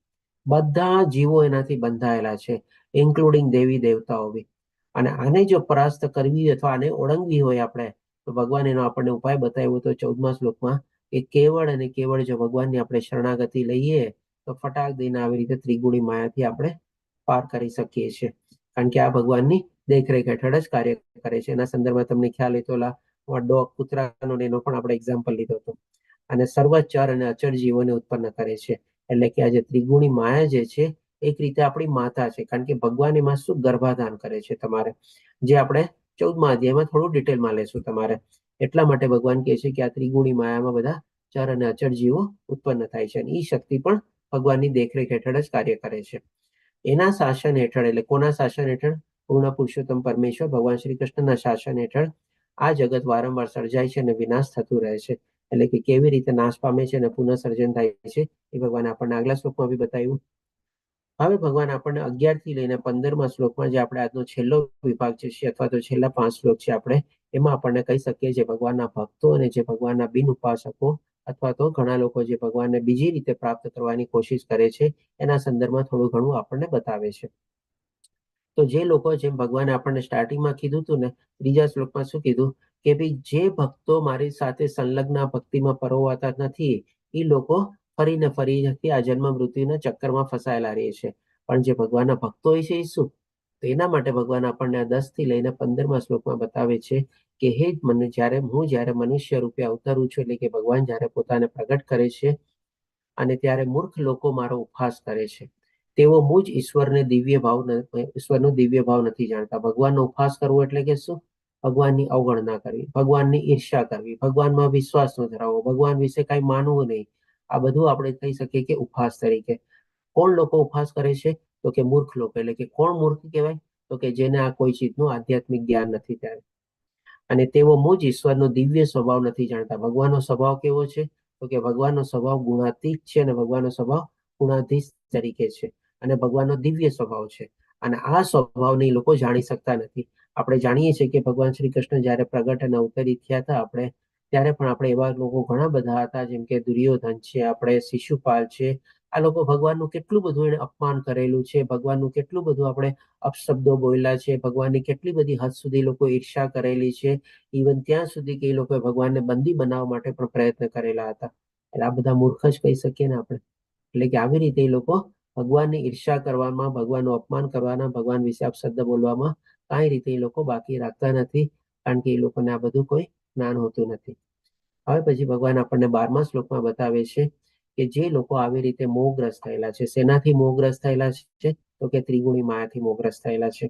બધા જીવો એનાથી બંધાયેલા છે, ઇન્ક્લુડિંગ દેવી દેવતાઓ બી. અને આને જો પરાસ્ત કરવી અથવા આને ઓળંગવી હોય આપણે, તો ભગવાન એનો આપણને ઉપાય બતાવ્યો તો 14મા શ્લોકમાં કે કેવળ અને કેવળ જો ભગવાનની આપણે શરણાગતિ લઈએ તો ફટાક દઈને આવી રીતે ત્રિગુણી માયાથી આપણે પાર કરી શકીએ છીએ. કારણ કે આ ભગવાનની દેખરેખ હેઠળ જ કાર્ય કરે છે. એના સંદર્ભમાં તમને ખ્યાલ હોય તો ડોગ કૂતરાનો એનો પણ આપણે એક્ઝામ્પલ લીધો હતો. અને સર્વ ચર અને અચર જીવોને ઉત્પન્ન કરે છે. એટલે કે આ જે ત્રિગુણી માયા જે છે એક રીતે આપણી માતા છે. કારણ કે ભગવાન એમાં શું ગર્ભાધાન કરે છે તમારે, જે આપણે 14મા અધ્યાયમાં થોડું ડિટેલમાં લેશું તમારે. એટલા માટે ભગવાન કહે છે કે આ ત્રિગુણી માયામાં બધા ચર અને અચર જીવો ઉત્પન્ન થાય છે અને એ શક્તિ પણ ભગવાનની દેખરેખ હેઠળ જ કાર્ય કરે છે. એના શાસન હેઠળ, એટલે કોના શાસન હેઠળ? પૂર્ણ પુરુષોત્તમ પરમેશ્વર ભગવાન શ્રી કૃષ્ણના શાસન હેઠળ આ જગત વારંવાર સર્જાય છે અને વિનાશ થતું રહે છે. એટલે કે કેવી રીતે નાશ પામે છે અને પુનઃસર્જન થાય છે એ ભગવાન આપણને આગલા શ્લોકમાં બી બતાવ્યું. હવે ભગવાન આપણને 11 થી લઈને 15મા શ્લોકમાં જે આપણે આજનો છેલ્લો વિભાગ છે અથવા તો છેલ્લા 5 શ્લોક છે આપણે એમાં આપણને કહી શકીએ જે ભગવાનના ભક્તો અને જે ભગવાનના બિન ઉપાસકો અથવા તો ઘણા લોકો જે ભગવાનને બીજી રીતે પ્રાપ્ત કરવાની કોશિશ કરે છે એના સંદર્ભમાં થોડું ઘણું આપણને બતાવે છે. તો જે લોકો જેમ ભગવાને આપણને સ્ટાર્ટિંગમાં કીધું હતું ને, ત્રીજા શ્લોકમાં શું કીધું કે ભાઈ જે ભક્તો મારી સાથે સંલગ્ન ભક્તિમાં પરોવાતા નથી એ લોકો ફરીને ફરીથી આ જન્મ મૃત્યુના ચક્કરમાં ફસાયેલા રહે છે. પણ જે ભગવાનના ભક્તો હોય છે એ શું? તો એના માટે ભગવાન આપણને 10 થી લઈને 15મા શ્લોકમાં બતાવે છે કે હે મને જ્યારે મનુષ્ય રૂપે અવતરું છું, એટલે કે ભગવાન જ્યારે પોતાને પ્રગટ કરે છે અને ત્યારે મૂર્ખ લોકો મારો ઉપહાસ કરે છે, તેઓ મુજ ઈશ્વરનો દિવ્ય ભાવ નથી જાણતા. ભગવાનનો ઉપહાસ કરવો એટલે કે શું? ભગવાનની અવગણના કરવી, ભગવાનની ઈર્ષ્યા કરવી, ભગવાનમાં વિશ્વાસ ન ધરાવવો, ભગવાન વિશે કઈ માનવું નહીં. આ બધું આપણે કહી શકીએ કે ઉપહાસ તરીકે. કોણ લોકો ઉપહાસ કરે છે? તો કે મૂર્ખ લોકો. એટલે કે કોણ મૂર્ખ કહેવાય? તો કે જેને આ કોઈ ચીજનું આધ્યાત્મિક જ્ઞાન નથી ત્યારે. અને તેઓ મુજ ઈશ્વરનો દિવ્ય સ્વભાવ નથી જાણતા. ભગવાનનો સ્વભાવ કેવો છે? તો કે ભગવાનનો સ્વભાવ ગુણાતીત છે અને ભગવાનનો સ્વભાવ ગુણાધીશ તરીકે છે અને ભગવાનનો દિવ્ય સ્વભાવ છે. અને આ સ્વભાવને લોકો જાણી શકતા નથી. આપણે જાણીએ છીએ કે ભગવાન શ્રી કૃષ્ણ જ્યારે પ્રગટ અને અવતરિત થયા હતા ત્યારે પણ આપણે એવા લોકો ઘણા બધા હતા, જેમ કે દુર્યોધન છે, આપણે શિશુપાલ છે. આ લોકો ભગવાનનું કેટલું બધું એને અપમાન કરેલું છે, ભગવાનનું કેટલું બધું આપણે અપશબ્દો બોલ્યા છે, ભગવાનની કેટલી બધી હદ સુધી લોકો ઈર્ષા કરેલી છે. ઇવન ત્યાં સુધી કે એ લોકોએ ભગવાનને બંદી બનાવવા માટે પણ પ્રયત્ન કરેલા હતા. એટલે આ બધા મૂર્ખ જ કહી શકીએ ને આપણે. એટલે કે આવી રીતે એ લોકો ભગવાનની ઈર્ષા કરવામાં, ભગવાનનું અપમાન કરવાના, ભગવાન વિશે અપશબ્દ બોલવામાં કઈ રીતે એ લોકો બાકી રાખતા નથી, કારણ કે એ લોકોને આ બધું કોઈ જ્ઞાન હોતું નથી. હવે પછી ભગવાન આપણને 12મા શ્લોકમાં બતાવે છે કે જે લોકો આવી રીતે મોહગ્રસ્ત થયેલા છે. શેનાથી મોહગ્રસ્ત થયેલા છે? તો કે ત્રિગુણી માયાથી મોહગ્રસ્ત થયેલા છે.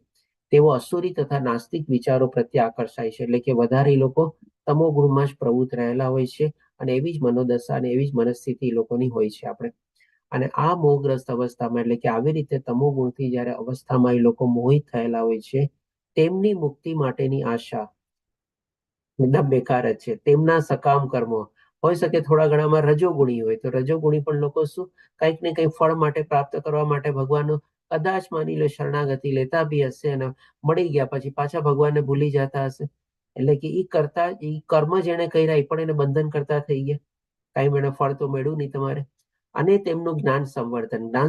તેઓ અસુરી તથા નાસ્તિક વિચારો પ્રત્યે આકર્ષાય છે. એટલે કે વધારે લોકો તમોગુણમાં જ પ્રવૃત્ત રહેલા હોય છે અને એવી જ મનોદશા અને એવી જ મનસ્થિતિ લોકોની હોય છે આપણે. અને આ મોહગ્રસ્ત અવસ્થામાં, એટલે કે આવી રીતે તમોગુણથી જ્યારે અવસ્થામાં એ લોકો મોહિત થયેલા હોય છે, તેમની મુક્તિ માટેની આશા એકદમ બેકાર જ છે. તેમના સકામ કર્મો હોઈ શકે થોડા ઘણામાં રજોગુણી હોય, તો રજોગુણી પણ લોકો શું કંઈક ને કંઈક ફળ માટે પ્રાપ્ત કરવા માટે ભગવાનનું કદાચ માની લો શરણાગતિ લેતા બી હશે અને મળી ગયા પછી પાછા ભગવાનને ભૂલી જતા હશે. એટલે કે એ કર્મ જેને કર્યા એ પણ એને બંધન કરતા થઈ ગયા. કાંઈ એને ફળ તો મળ્યું નહીં તમારે. અને તેમનું જ્ઞાન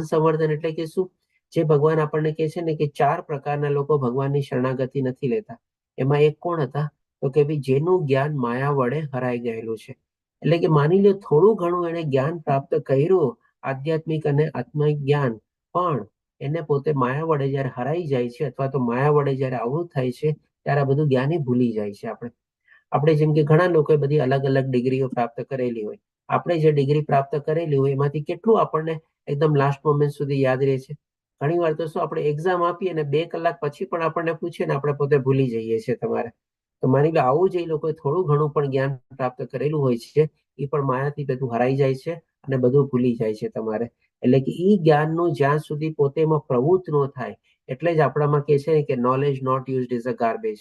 સંવર્ધન એટલે કે શું? જે ભગવાન આપણને કહે છે ને કે 4 પ્રકારના લોકો ભગવાનની શરણાગતિ નથી લેતા. એમાં એક કોણ હતા? તો કે ભાઈ જેનું જ્ઞાન માયા વડે હરાઈ ગયેલું છે. એટલે કે માની લો થોડું ઘણું એને જ્ઞાન પ્રાપ્ત કર્યું, આધ્યાત્મિક અને આત્મિક જ્ઞાન, પણ એને પોતે માયા વડે જયારે હરાઈ જાય છે અથવા તો માયા વડે જયારે આવૃત થાય છે ત્યારે આ બધું જ્ઞાન ભૂલી જાય છે. આપણે જેમ કે ઘણા લોકોએ બધી અલગ અલગ ડિગ્રીઓ પ્રાપ્ત કરેલી હોય. આપણે જે ડિગ્રી પ્રાપ્ત કરેલી હોય એમાંથી કેટલું આપણને એકદમ લાસ્ટ મોમેન્ટ સુધી યાદ રહે છે? ઘણી વાર તો શું આપણે એક્ઝામ આપીએ અને 2 કલાક પછી પણ આપણને પૂછીએ ને આપણે પોતે ભૂલી જઈએ છીએ તમારે. તો માની લો આવું જે લોકોએ થોડું ઘણું પણ જ્ઞાન પ્રાપ્ત કરેલું હોય છે એ પણ માયાથી બધું હરાઈ જાય છે અને બધું ભૂલી જાય છે તમારે. એટલે કે એ જ્ઞાનનું જ્યાં સુધી પોતે એમાં પ્રવૃત્ત ન થાય, એટલે જ આપણામાં કહે છે કે knowledge not used is a garbage.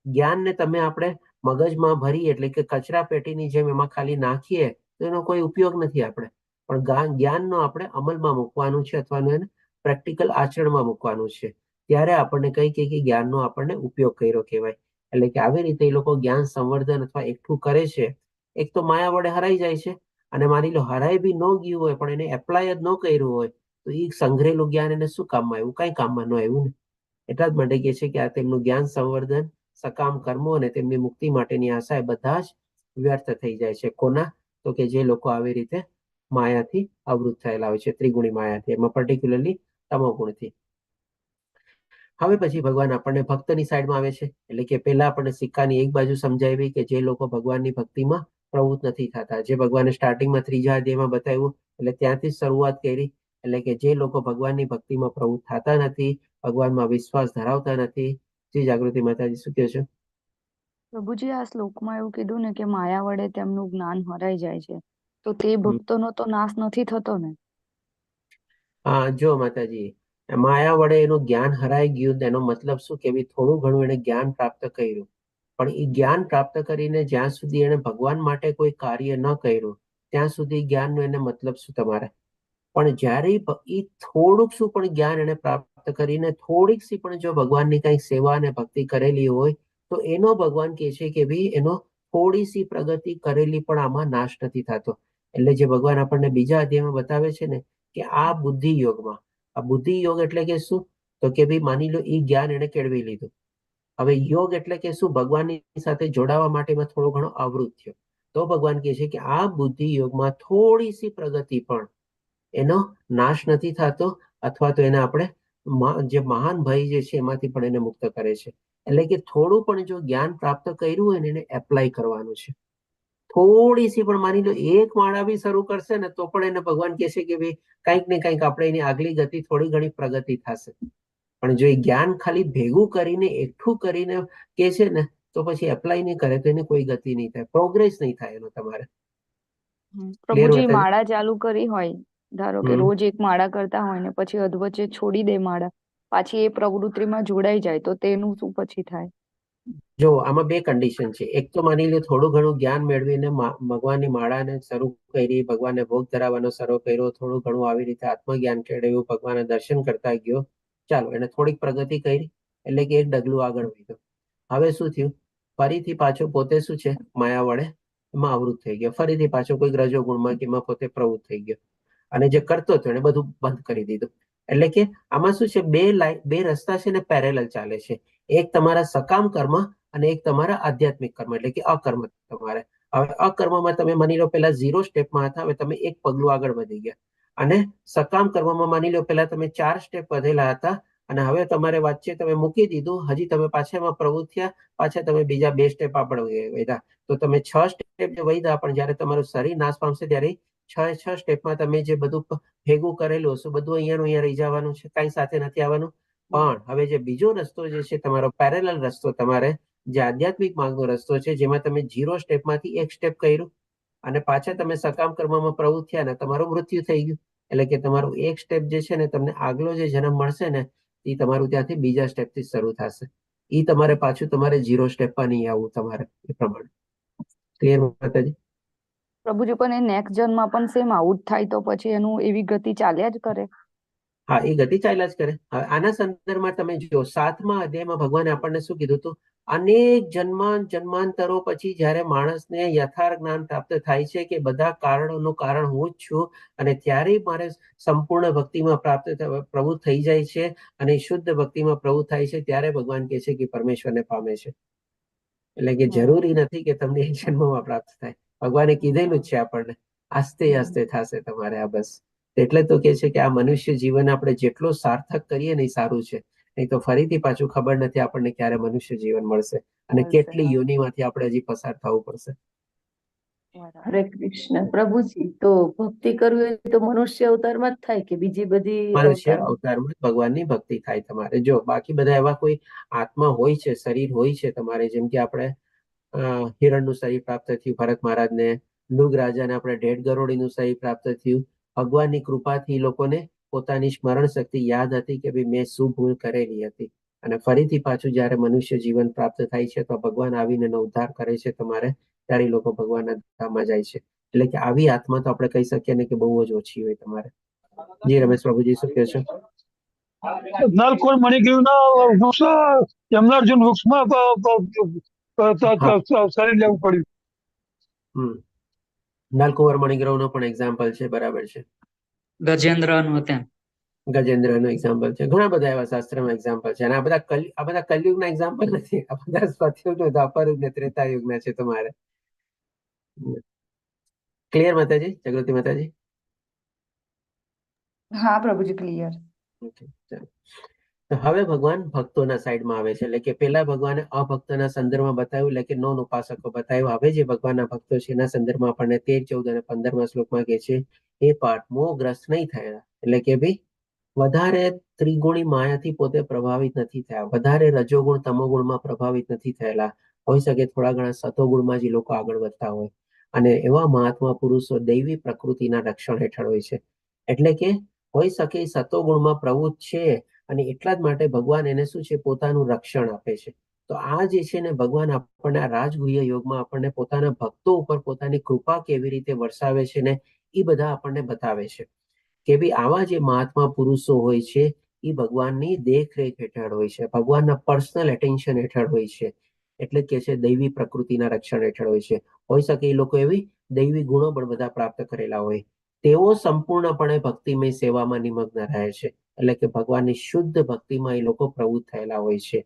જ્ઞાનને તમે આપણે મગજમાં ભરીએ એટલે કે કચરા પેટીની જેમ એમાં ખાલી નાખીએ તો એનો કોઈ ઉપયોગ નથી. આપણે પણ જ્ઞાનનો આપણે અમલમાં મૂકવાનું છે અથવા એને પ્રેક્ટિકલ આચરણમાં મૂકવાનું છે. ત્યારે આપણને કઈ જ્ઞાનનો આપણને ઉપયોગ કર્યો કહેવાય. એટલે કે આવી રીતે એ લોકો જ્ઞાન સંવર્ધન અથવા એકઠું કરે છે. એક તો માયા વડે હરાઈ જાય છે અને માની લો હરાઈ બી ન ગયું હોય પણ એને એપ્લાય જ ન કર્યું હોય તો એ સંગ્રહેલું જ્ઞાન એને શું કામમાં આવ્યું? કઈ કામમાં ન આવ્યું ને. એટલા જ માટે કહે છે કે આ તેમનું જ્ઞાન સંવર્ધન, સકામ કર્મો અને તેમની મુક્તિ માટેની આશા એ બધા જ વ્યર્થ થઈ જાય છે. કોના? તો કે જે લોકો આવી રીતે માયાથી આવૃત થયેલા હોય છે, ત્રિગુણી માયાથી, એમાં પર્ટિક્યુલરલી તમોગુણથી. હવે પછી ભગવાન આપણને ભક્તની સાઈડમાં આવે છે. એટલે કે પહેલા આપણને સિક્કાની એક બાજુ સમજાવી કે જે લોકો ભગવાનની ભક્તિમાં પ્રવૃત્ત નથી થતા, જે ભગવાને સ્ટાર્ટિંગમાં 3જા અધ્યાયમાં બતાવ્યું એટલે ત્યાંથી જ શરૂઆત કરી. એટલે કે જે લોકો ભગવાનની ભક્તિમાં પ્રવૃત્ત થતા નથી, ભગવાનમાં વિશ્વાસ ધરાવતા નથી. જી જાગૃતિ માતાજી શું કહો છો? પ્રભુજી, આ શ્લોકમાં એવું કીધું ને કે માયા વડે તેમનું જ્ઞાન હરાઈ જાય છે, તો તે ભક્તોનો તો નાશ નથી થતો ને? હા, જો માતાજી, માયા વડે એનું જ્ઞાન હરાઈ ગયું એનો મતલબ શું કે થોડું ઘણું એને જ્ઞાન પ્રાપ્ત કર્યું, પણ એ જ્ઞાન પ્રાપ્ત કરીને જ્યાં સુધી એને ભગવાન માટે કોઈ કાર્ય ન કર્યું ત્યાં સુધી જ્ઞાનનો એને મતલબ શું તમારે? પણ જ્યારે એ થોડુંક શું પણ જ્ઞાન એને પ્રાપ્ત કરીને થોડીક સી પણ જો ભગવાનની કઈ સેવા અને ભક્તિ કરેલી હોય તો એનો ભગવાન કહે છે કે ભાઈ એનો થોડી સી પ્રગતિ કરેલી પણ આમાં નાશ નથી થતો. એટલે જે ભગવાન આપણને બીજા અધ્યાયમાં બતાવે છે ને કે આ બુદ્ધિ યોગમાં, આ બુદ્ધિ યોગ એટલે કે શું, તો કે ભાઈ માની લો એ જ્ઞાન એને કેળવી લીધું. હવે યોગ એટલે કે શું, ભગવાનની સાથે જોડાવા માટેમાં થોડો ઘણો આવૃત થયો. તો ભગવાન કહે છે કે આ બુદ્ધિ યોગમાં થોડી સી પ્રગતિ પણ એનો નાશ નથી થતો, અથવા તો એને આપણે જે મહાન ભય જે છે એમાંથી પણ એને મુક્ત કરે છે. એટલે કે થોડું પણ જો જ્ઞાન પ્રાપ્ત કર્યું હોય ને એને એપ્લાય કરવાનું છે. થોડી સી પણ માની લો એક માળા બી શરૂ કરશે ને તો પણ એને ભગવાન કહે છે કે ભાઈ કંઈક ને કંઈક આપણે એની આગલી ગતિ થોડી ઘણી પ્રગતિ થશે. પણ જો એ જ્ઞાન ખાલી ભેગું કરીને એકઠું કરીને કે છે ને તો પછી એપ્લાય નહીં કરે તો એને કોઈ ગતિ નહીં થાય, પ્રોગ્રેસ નહીં થાય એનો તમારે. પ્રભુજી માળા ચાલુ કરી હોય, ધારો કે હમ. રોજ એક માળા કરતા હોય ને પછી અધવચ્ચે છોડી દે માળા, પાછી એ પ્રવૃત્તિમાં જોડાઈ જાય તો તેનું શું પછી થાય? જો આમાં બે કન્ડિશન છે. એક તો માની લો થોડું ઘણું જ્ઞાન મેળવીને ભગવાનની માળાને શરૂ કરી, ભગવાનને ભોગ ધરાવવાનો શરૂ કર્યો, થોડું ઘણું આવી રીતે આત્મજ્ઞાન કેળવ્યું, ભગવાનના દર્શન કરતા ગયો, ચાલો એને થોડીક પ્રગતિ કરી, એટલે કે એક ડગલું આગળ વધ્યો. હવે શું થયું, ફરીથી પાછો પોતે શું છે માયા વડે એમાં આવૃત થઈ ગયો, ફરીથી પાછો કોઈ રજો ગુણમાં કે એમાં પોતે પ્રવૃત્ત થઈ ગયો, અને જે કરતો હતો એને બધું બંધ કરી દીધું. એટલે કે આમાં શું છે, બે રસ્તા છે ને પેરેલલ ચાલે છે. એક તમારા સકામ કર્મ અને એક તમારા આધ્યાત્મિક કર્મ, એટલે કે અકર્મ. તમારે હવે અકર્મમાં તમે માની લો પેલા 0 સ્ટેપમાં હતા, હવે તમે એક પગલું આગળ વધી ગયા. અને સકામ કર્મમાં માની લો પેલા તમે 4 સ્ટેપ વધેલા હતા અને હવે તમારે વચ્ચે તમે મૂકી દીધું, હજી તમે પાછામાં પ્રવૃત્ત થયા, પાછા તમે બીજા 2 સ્ટેપ આગળ વધ્યા, તો તમે 6 સ્ટેપ વધ્યા. પણ જયારે તમારું શરીર નાશ પામશે ત્યારે 6 સ્ટેપમાં તમે જે બધું ભેગું કરેલું હશે બધું અહીંયાનું અહીંયા રહી જવાનું છે, કઈ સાથે નથી આવવાનું. પણ હવે જે બીજો રસ્તો જે છે તમારો પેરેલલ રસ્તો, તમારે જે આધ્યાત્મિક માર્ગનો રસ્તો છે, જેમાં તમે 0 સ્ટેપમાંથી 1 સ્ટેપ કર્યું અને પાછા તમે સકામ કર્મમાં પ્રવૃત્ત થયા ને તમારું મૃત્યુ થઈ ગયું. એટલે કે તમારું એક સ્ટેપ જે છે ને તમને આગલો જે જન્મ મળશે ને એ તમારું ત્યાંથી બીજા સ્ટેપથી શરૂ થશે. એ તમારે પાછું તમારે 0 સ્ટેપમાં નહીં આવવું તમારે, એ પ્રમાણે. ક્લિયર માતાજી? પ્રભુજી પણ એ નેક્સ્ટ જન્મમાં પણ સેમ આવું જ થાય તો પછી એનું એવી ગતિ ચાલ્યા જ કરે? હા, એ ગતિ ચાલ્યા જ કરે. હવે આના સંદર્ભમાં તમે જો 7મા અધ્યાયમાં ભગવાને આપણને શું કીધું હતું, અનેક જન્માંતરો પછી જ્યારે માણસને યથાર્થ જ્ઞાન પ્રાપ્ત થાય છે કે બધા કારણોનું કારણ હું જ છું, અને ત્યારે મારે સંપૂર્ણ ભક્તિમાં પ્રવૃત્ત થઈ જાય છે અને શુદ્ધ ભક્તિમાં પ્રવૃત્ત થાય છે, ત્યારે ભગવાન કહે છે કે પરમેશ્વરને પામે છે. એટલે કે જરૂરી નથી કે તમને એક જન્મમાં પ્રાપ્ત થાય. ભગવાને કીધેલું જ છે આપણને, આસ્તે આસ્તે થશે તમારે આ. બસ એટલે તો કે છે કે આ મનુષ્ય જીવન આપણે જેટલો સાર્થક કરીએ ને એ સારું છે, નહીં તો ફરીથી પાછું ખબર નથી આપણને ક્યારે મનુષ્ય જીવન મળશે અને કેટલી યોનિમાંથી આપણે હજી પસાર થવું પડશે. હરે કૃષ્ણ. પ્રભુજી, તો ભક્તિ કરવી હોય તો મનુષ્ય અવતારમાં જ થાય કે બીજી બધી મનુષ્ય અવતારમાં? અવતારમાં ભગવાનની ભક્તિ થાય તમારે. જો બાકી બધા એવા કોઈ આત્મા હોય છે, શરીર હોય છે તમારે, જેમ કે આપણે હિરણનું શરીર પ્રાપ્ત થયું ભરત મહારાજને, નૃગ રાજાને આપણે 1.5 કરોડનું શરીર પ્રાપ્ત થયું. ભગવાનની કૃપાથી લોકોને પોતાની સ્મરણ શક્તિ યાદ હતી કે ભાઈ મેં શું ભૂલ કરેલી હતી, અને ફરીથી પાછું જયારે મનુષ્ય જીવન પ્રાપ્ત થાય છે તો ભગવાન આવીને એનો ઉદ્ધાર કરે છે તમારે, ત્યારે લોકો ભગવાનના ધામમાં જાય છે. એટલે કે આવી આત્મા તો આપણે કહી શકીએ ને કે બહુ જ ઓછી હોય તમારે. જી રમેશ પ્રભુજી, શું કહે છે? નલકુર મણિગીરના વૃક્ષ, યમનાર્જુન વૃક્ષમાં શરીર લેવું પડ્યું. નલકુંવર મણિગ્રહનો પણ એક્ઝામ્પલ છે, બરાબર છે. ગજેન્દ્રનું ત્યાં ગજેન્દ્રનું એક્ઝામ્પલ છે. ઘણા બધા એવા શાસ્ત્રમાં એક્ઝામ્પલ છે, અને આ બધા કલયુગના એક્ઝામ્પલ નથી. આ બધા સતયુગ, દ્વાપરયુગ ને ત્રેતાયુગના છે તમારે. ક્લિયર માતાજી? જાગૃતિ માતાજી? હા પ્રભુજી, ક્લિયર. તો હવે ભગવાન ભક્તોના સાઈડમાં આવે છે. એટલે કે પેલા ભગવાને અભક્તના સંદર્ભમાં બતાવ્યું, એટલે કે નોન ઉપાસકો બતાવ્યું. હવે જે ભગવાનના ભક્તો છે એના સંદર્ભમાં આપણને 13, 14 અને 15મા શ્લોકમાં કહે છે એ પાઠ મોહગ્રસ્ત નહીં થયા. એટલે કે ભાઈ વધારે ત્રિગુણી માયાથી પોતે પ્રભાવિત નથી થયા, વધારે રજોગુણ તમોગુણમાં પ્રભાવિત નથી થયેલા. હોઈ શકે થોડા ઘણા સતોગુણમાં જ લોકો આગળ વધતા હોય, અને એવા મહાત્મા પુરુષો દૈવી પ્રકૃતિના રક્ષણ હેઠળ હોય છે. એટલે કે હોઈ શકે સતોગુણમાં પ્રવૃત્ત છે, અને એટલા જ માટે ભગવાન એને શું છે, પોતાનું રક્ષણ આપે છે. તો આ જે છે ને ભગવાન આપણને આ રાજગુહ્ય યોગમાં આપણને પોતાના ભક્તો ઉપર પોતાની કૃપા કેવી રીતે વરસાવે છે ને એ બધા આપણને બતાવે છે. કે ભાઈ આવા જે મહાત્મા પુરુષો હોય છે એ ભગવાનની દેખરેખ હેઠળ હોય છે, ભગવાનના પર્સનલ એટેન્શન હેઠળ હોય છે, એટલે કે છે દૈવી પ્રકૃતિના રક્ષણ હેઠળ હોય છે. હોઈ શકે એ લોકો એવી દૈવી ગુણો પણ બધા પ્રાપ્ત કરેલા હોય. તેઓ સંપૂર્ણપણે ભક્તિમય સેવામાં નિમગ્ન રહે છે, એટલે કે ભગવાનની શુદ્ધ ભક્તિમાં એ લોકો પ્રવૃત્ત થયેલા હોય છે,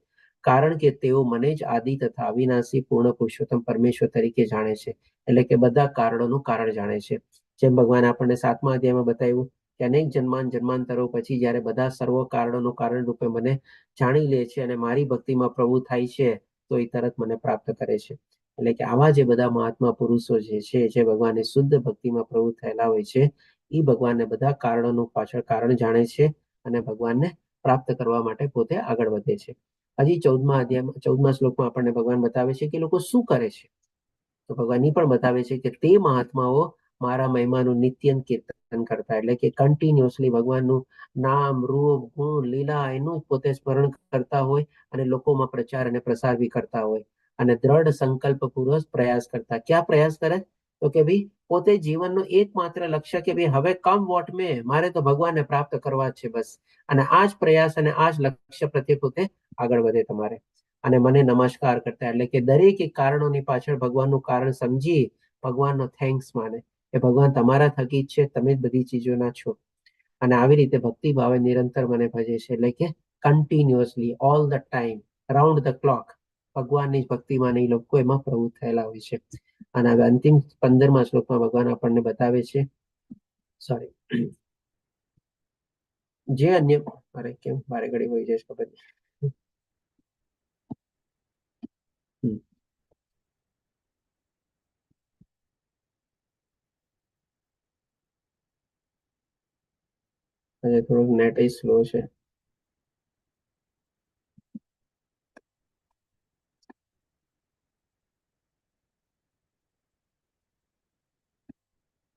કારણ કે તેઓ મને જ આદિ તથા અવિનાશી પૂર્ણ પુરુષોત્તમ પરમેશ્વર તરીકે જાણે છે, એટલે કે બધા કારણોનું કારણ જાણે છે. જેમ ભગવાન આપણને 7મા અધ્યાયમાં બતાવ્યું કે અનેક જન્માંતરો પછી જ્યારે બધા સર્વ કારણોનું કારણ રૂપે મને જાણી લે છે અને મારી ભક્તિમાં પ્રભુ થાય છે, તો એ તરત મને પ્રાપ્ત કરે છે. એટલે કે આવા જે બધા મહાત્મા પુરુષો જે છે, જે ભગવાનની શુદ્ધ ભક્તિમાં પ્રવૃત્ત થયેલા હોય છે, એ ભગવાનને બધા કારણોનું પાછળ કારણ જાણે છે અને ભગવાનને પ્રાપ્ત કરવા માટે પોતે આગળ વધે છે. હજી 14મા શ્લોકમાં આપણને ભગવાન બતાવે છે કે લોકો શું કરે છે. તો ભગવાન એ પણ બતાવે છે કે તે મહાત્માઓ મારા મહિમાનું નિત્ય કીર્તન કરતા, એટલે કે કન્ટિન્યુઅસલી ભગવાનનું નામ, રૂપ, ગુણ, લીલા એનું પોતે સ્મરણ કરતા હોય અને લોકોમાં પ્રચાર અને પ્રસાર બી કરતા હોય અને દ્રઢ સંકલ્પ પૂર્વક પ્રયાસ કરતા. ક્યાં પ્રયાસ કરે? તો કે ભાઈ પોતે જીવનનું એકમાત્ર લક્ષ્ય કે ભાઈ હવે કમ વોટ મે, મારે તો ભગવાનને પ્રાપ્ત કરવા છે બસ. અને આ જ પ્રયાસ અને આ જ લક્ષ્ય પ્રત્યે પોતે આગળ વધે તમારે. અને મને નમસ્કાર કરતા, એટલે કે દરેક કારણોની પાછળ ભગવાનનું કારણ સમજી ભગવાનનો થેન્ક્સ માને કે ભગવાન તમારા થકી જ છે, તમે જ બધી ચીજોના છો. અને આવી રીતે ભક્તિ ભાવે નિરંતર મને ભજે છે, એટલે કે continuously all the time round the clock ભગવાનની ભક્તિમાં એ લોકો એમાં પ્રવૃત્ત થયેલા હોય છે. અને હવે અંતિમ 15મા શ્લોકમાં ભગવાન આપણને બતાવે છે, સોરી, જે અન્ય અરે કેમ બારે ઘડી હોય જાય ખબર નહીં. થોડુંક નેટ સ્લો છે.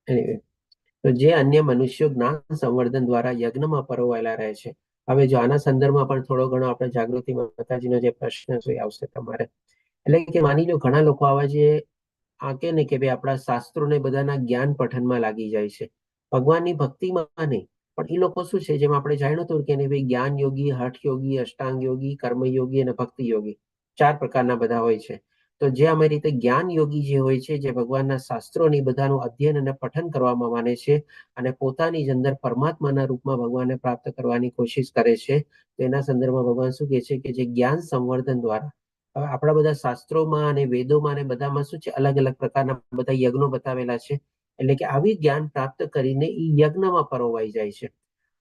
Anyway, તો જે અન્ય મનુષ્યો જ્ઞાન સંવર્ધન દ્વારા યજ્ઞમાં પરોવાયેલા રહે છે. હવે જો આના સંદર્ભમાં પણ થોડો ઘણો આપણે જાગૃતિ માતાજીનો જે પ્રશ્ન છે આવશે તમારે. એટલે કે માની લો ઘણા લોકો આવા જે કે ને કે ભાઈ આપણા શાસ્ત્રોને બધાના જ્ઞાન પઠનમાં લાગી જાય છે, ભગવાનની ભક્તિમાં નહીં. પણ એ લોકો શું છે, જેમ આપણે જાણ્યું હતું કે ભાઈ જ્ઞાન યોગી, હઠ યોગી, અષ્ટાંગ યોગી, કર્મયોગી અને ભક્તિ યોગી 4 પ્રકારના બધા હોય છે. તો જે અમે રીતે જ્ઞાન યોગી જે હોય છે, જે ભગવાનના શાસ્ત્રોની બધાનું અધ્યયન અને પઠન કરવામાં માને છે અને પોતાની જ અંદર પરમાત્માના રૂપમાં ભગવાનને પ્રાપ્ત કરવાની કોશિશ કરે છે, તેના સંદર્ભમાં ભગવાન શું કહે છે કે જે જ્ઞાન સંવર્ધન દ્વારા આપણા બધા શાસ્ત્રોમાં અને વેદોમાં અને બધામાં શું છે, અલગ અલગ પ્રકારના બધા યજ્ઞો બતાવેલા છે. એટલે કે આવી જ્ઞાન પ્રાપ્ત કરીને એ યજ્ઞમાં પરોવાઈ જાય છે.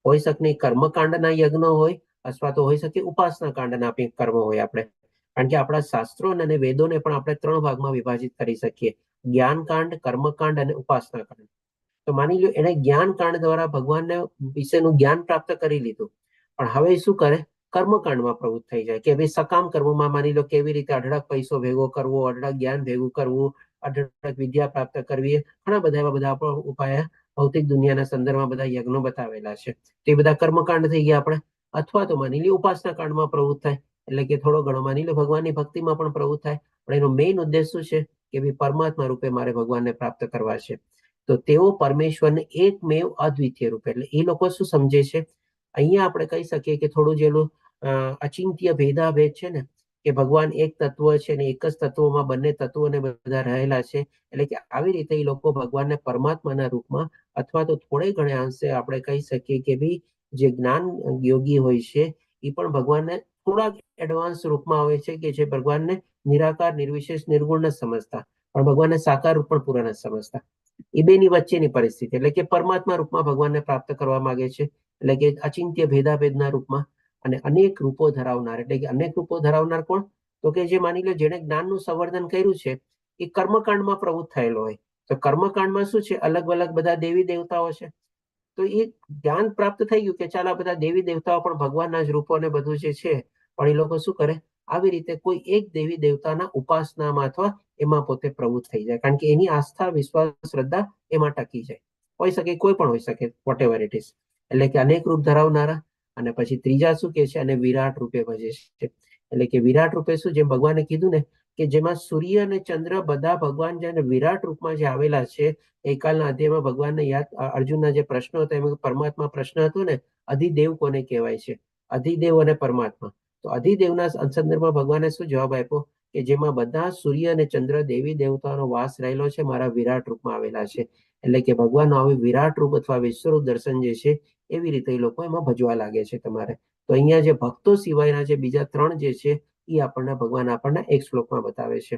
હોઈ શકે કર્મકાંડના યજ્ઞ હોય અથવા તો હોઈ શકે ઉપાસના કાંડના કર્મ હોય. આપણે કારણ કે આપણા શાસ્ત્રો અને વેદોને પણ આપણે 3 ભાગમાં વિભાજિત કરી શકીએ, જ્ઞાનકાંડ, કર્મકાંડ અને ઉપાસના કાંડ. તો માની લો એને જ્ઞાનકાંડ દ્વારા ભગવાનને વિશેનું જ્ઞાન પ્રાપ્ત કરી લીધું, પણ હવે શું કરે? કર્મકાંડમાં પ્રવૃત્ત થઈ જાય કે ભાઈ સકામ કર્મમાં માની લો કેવી રીતે અઢળક પૈસો ભેગો કરવો, અઢળક જ્ઞાન ભેગું કરવું, અઢળક વિદ્યા પ્રાપ્ત કરવી, ઘણા બધા એવા બધા ઉપાય ભૌતિક દુનિયાના સંદર્ભમાં બધા યજ્ઞો બતાવેલા છે. તે બધા કર્મકાંડ થઈ ગયા આપણે. અથવા તો માની લો ઉપાસના કાંડમાં પ્રવૃત્ત થાય, એટલે કે થોડો ઘણો માની લો ભગવાનની ભક્તિમાં પણ પ્રવૃત્ત થાય. પણ એનો મેઇન ઉદ્દેશ શું છે કે ભાઈ પરમાત્મા રૂપે મારે ભગવાનને પ્રાપ્ત કરવા છે. તો તેઓ પરમેશ્વરને એકમેવ અદ્વિતીય રૂપે, એટલે એ લોકો શું સમજે છે, અહીંયા આપણે કહી શકીએ કે થોડું જેલું અચિંત્ય ભેદાભેદ છે ને, કે ભગવાન એક તત્વ છે ને એક જ તત્વોમાં બંને તત્વોને બધા રહેલા છે. એટલે કે આવી રીતે એ લોકો ભગવાનને પરમાત્માના રૂપમાં અથવા તો થોડે ઘણે અંશે આપણે કહી શકીએ કે ભાઈ જે જ્ઞાન યોગી હોય છે એ પણ ભગવાનને થોડાક એડવાન્સ રૂપમાં હોય છે, કે જે ભગવાનને નિરાકાર, નિર્વિશેષ, નિર્ગુણ ન સમજતા, પણ ભગવાનને સાકાર રૂપ પણ પૂરા ન સમજતા. એ બેની વચ્ચેની પરિસ્થિતિ, એટલે કે પરમાત્મા રૂપમાં ભગવાનને પ્રાપ્ત કરવા માંગે છે, એટલે કે અચિંત્ય ભેદાભેદના રૂપમાં. અને અનેક રૂપો ધરાવનાર, એટલે કે અનેક રૂપો ધરાવનાર કોણ? તો કે જે માની લો જેને જ્ઞાનનું સંવર્ધન કર્યું છે એ કર્મકાંડમાં પ્રવૃત્ત થયેલો હોય. તો કર્મકાંડમાં શું છે, અલગ અલગ બધા દેવી દેવતાઓ છે. તો એ જ્ઞાન પ્રાપ્ત થઈ ગયું કે ચાલ આ બધા દેવી દેવતાઓ પણ ભગવાનના જ રૂપો ને બધું જે છે, પણ એ લોકો શું કરે? આવી રીતે કોઈ એક દેવી દેવતાના ઉપાસનામાં અથવા એમાં પોતે પ્રવૃત્ત થઈ જાય, કારણ કે એની આસ્થા, વિશ્વાસ, શ્રદ્ધા એમાં ટકી જાય. હોઈ શકે કોઈ પણ હોઈ શકે, વોટ એવર ઇટ ઇઝ. એટલે કે અનેક રૂપ ધરાવનારા. અને પછી ત્રીજા શું કે છે, અને વિરાટ રૂપે ભજે છે. એટલે કે વિરાટ રૂપે શું, જેમ ભગવાને કીધું ને કે જેમાં સૂર્ય અને ચંદ્ર બધા ભગવાન જે વિરાટ રૂપમાં જે આવેલા છે. ગઈકાલના અધ્યાયમાં ભગવાનને યાદ અર્જુનના જે પ્રશ્નો હતા એમાં પરમાત્મા પ્રશ્ન હતો ને, અધિદેવ કોને કહેવાય છે? અધિદેવ અને પરમાત્મા. તો અધિદેવના સંદર્ભમાં ભગવાને શું જવાબ આપ્યો કે જેમાં બધા સૂર્ય અને ચંદ્ર દેવી દેવતાઓનો વાસ રહેલો છે, મારા વિરાટ રૂપમાં આવેલા છે. એટલે કે ભગવાનનું આવી વિરાટ રૂપ અથવા વિશ્વરૂપ દર્શન જે છે એવી રીતે એ લોકો એમાં ભજવા લાગે છે તમારે. તો અહીંયા જે ભક્તો સિવાયના જે બીજા 3 જે છે એ ભગવાન આપણને એક શ્લોકમાં બતાવે છે.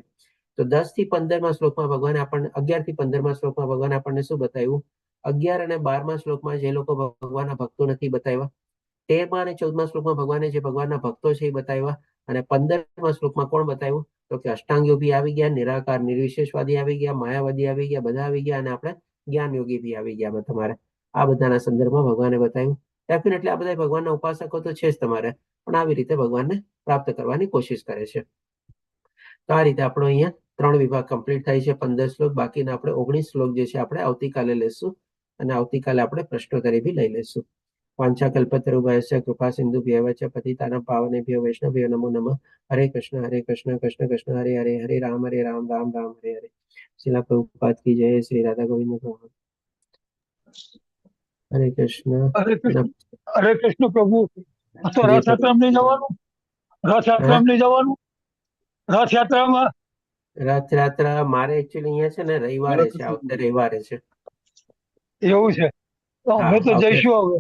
તો 10 થી 15માં શ્લોકમાં ભગવાન આપણને 11 થી 15માં શ્લોકમાં ભગવાન આપણને શું બતાવ્યું? 11 અને 12માં શ્લોકમાં જે લોકો ભગવાનના ભક્તો નથી બતાવ્યા. 13માં અને 14માં શ્લોકમાં ભગવાને જે ભગવાનના ભક્તો છે એ બતાવ્યા. અને 15માં શ્લોકમાં કોણ બતાવ્યું? તો કે અષ્ટાંગ યોગી આવી ગયા, નિરાકાર નિર્વિશેષવાદી આવી ગયા, માયાવાદી આવી ગયા, બધા આવી ગયા અને આપણે જ્ઞાન યોગી બી આવી ગયા. તમારે આ બધાના સંદર્ભમાં ભગવાને બતાવ્યું. ડેફિનેટલી આ બધા ભગવાનના ઉપાસકો તો છે જ તમારે, પણ આવી રીતે ભગવાનને પ્રાપ્ત કરવાની કોશિશ કરે છે. તો આ રીતે આપણો અહીંયા 3 વિભાગ કમ્પ્લીટ થાય છે. 15 શ્લોક બાકીના આપણે 19 શ્લોક જે છે આપણે આવતીકાલે લેશું અને આવતીકાલે આપણે પ્રશ્નોત્તરી બી લઈ લેશું. વાંછાકલ્પતરુભ્યશ્ચ કૃપા સિંધુભ્યઃ ચ પતિતાનાં પાવનેભ્યો વૈષ્ણવેભ્યો નમો નમઃ. હરે કૃષ્ણ કૃષ્ણ કૃષ્ણ હરે હરે, હરે રામ રામ રામ હરે હરે. શિલા પ્રભુપાદ કી જય. શ્રી રાધા ગોવિંદ ભગવાન. હરે કૃષ્ણ. હરે કૃષ્ણ પ્રભુ. તો રથયાત્રામાં નહીં જવાનું? રથયાત્રામાં નહીં જવાનું? રથયાત્રામાં રથયાત્રા મારે એકચ્યુઅલી અહીંયા છે ને રવિવારે છે, આવતા રવિવારે છે. એવું છે? તો અમે તો જઈશું હવે.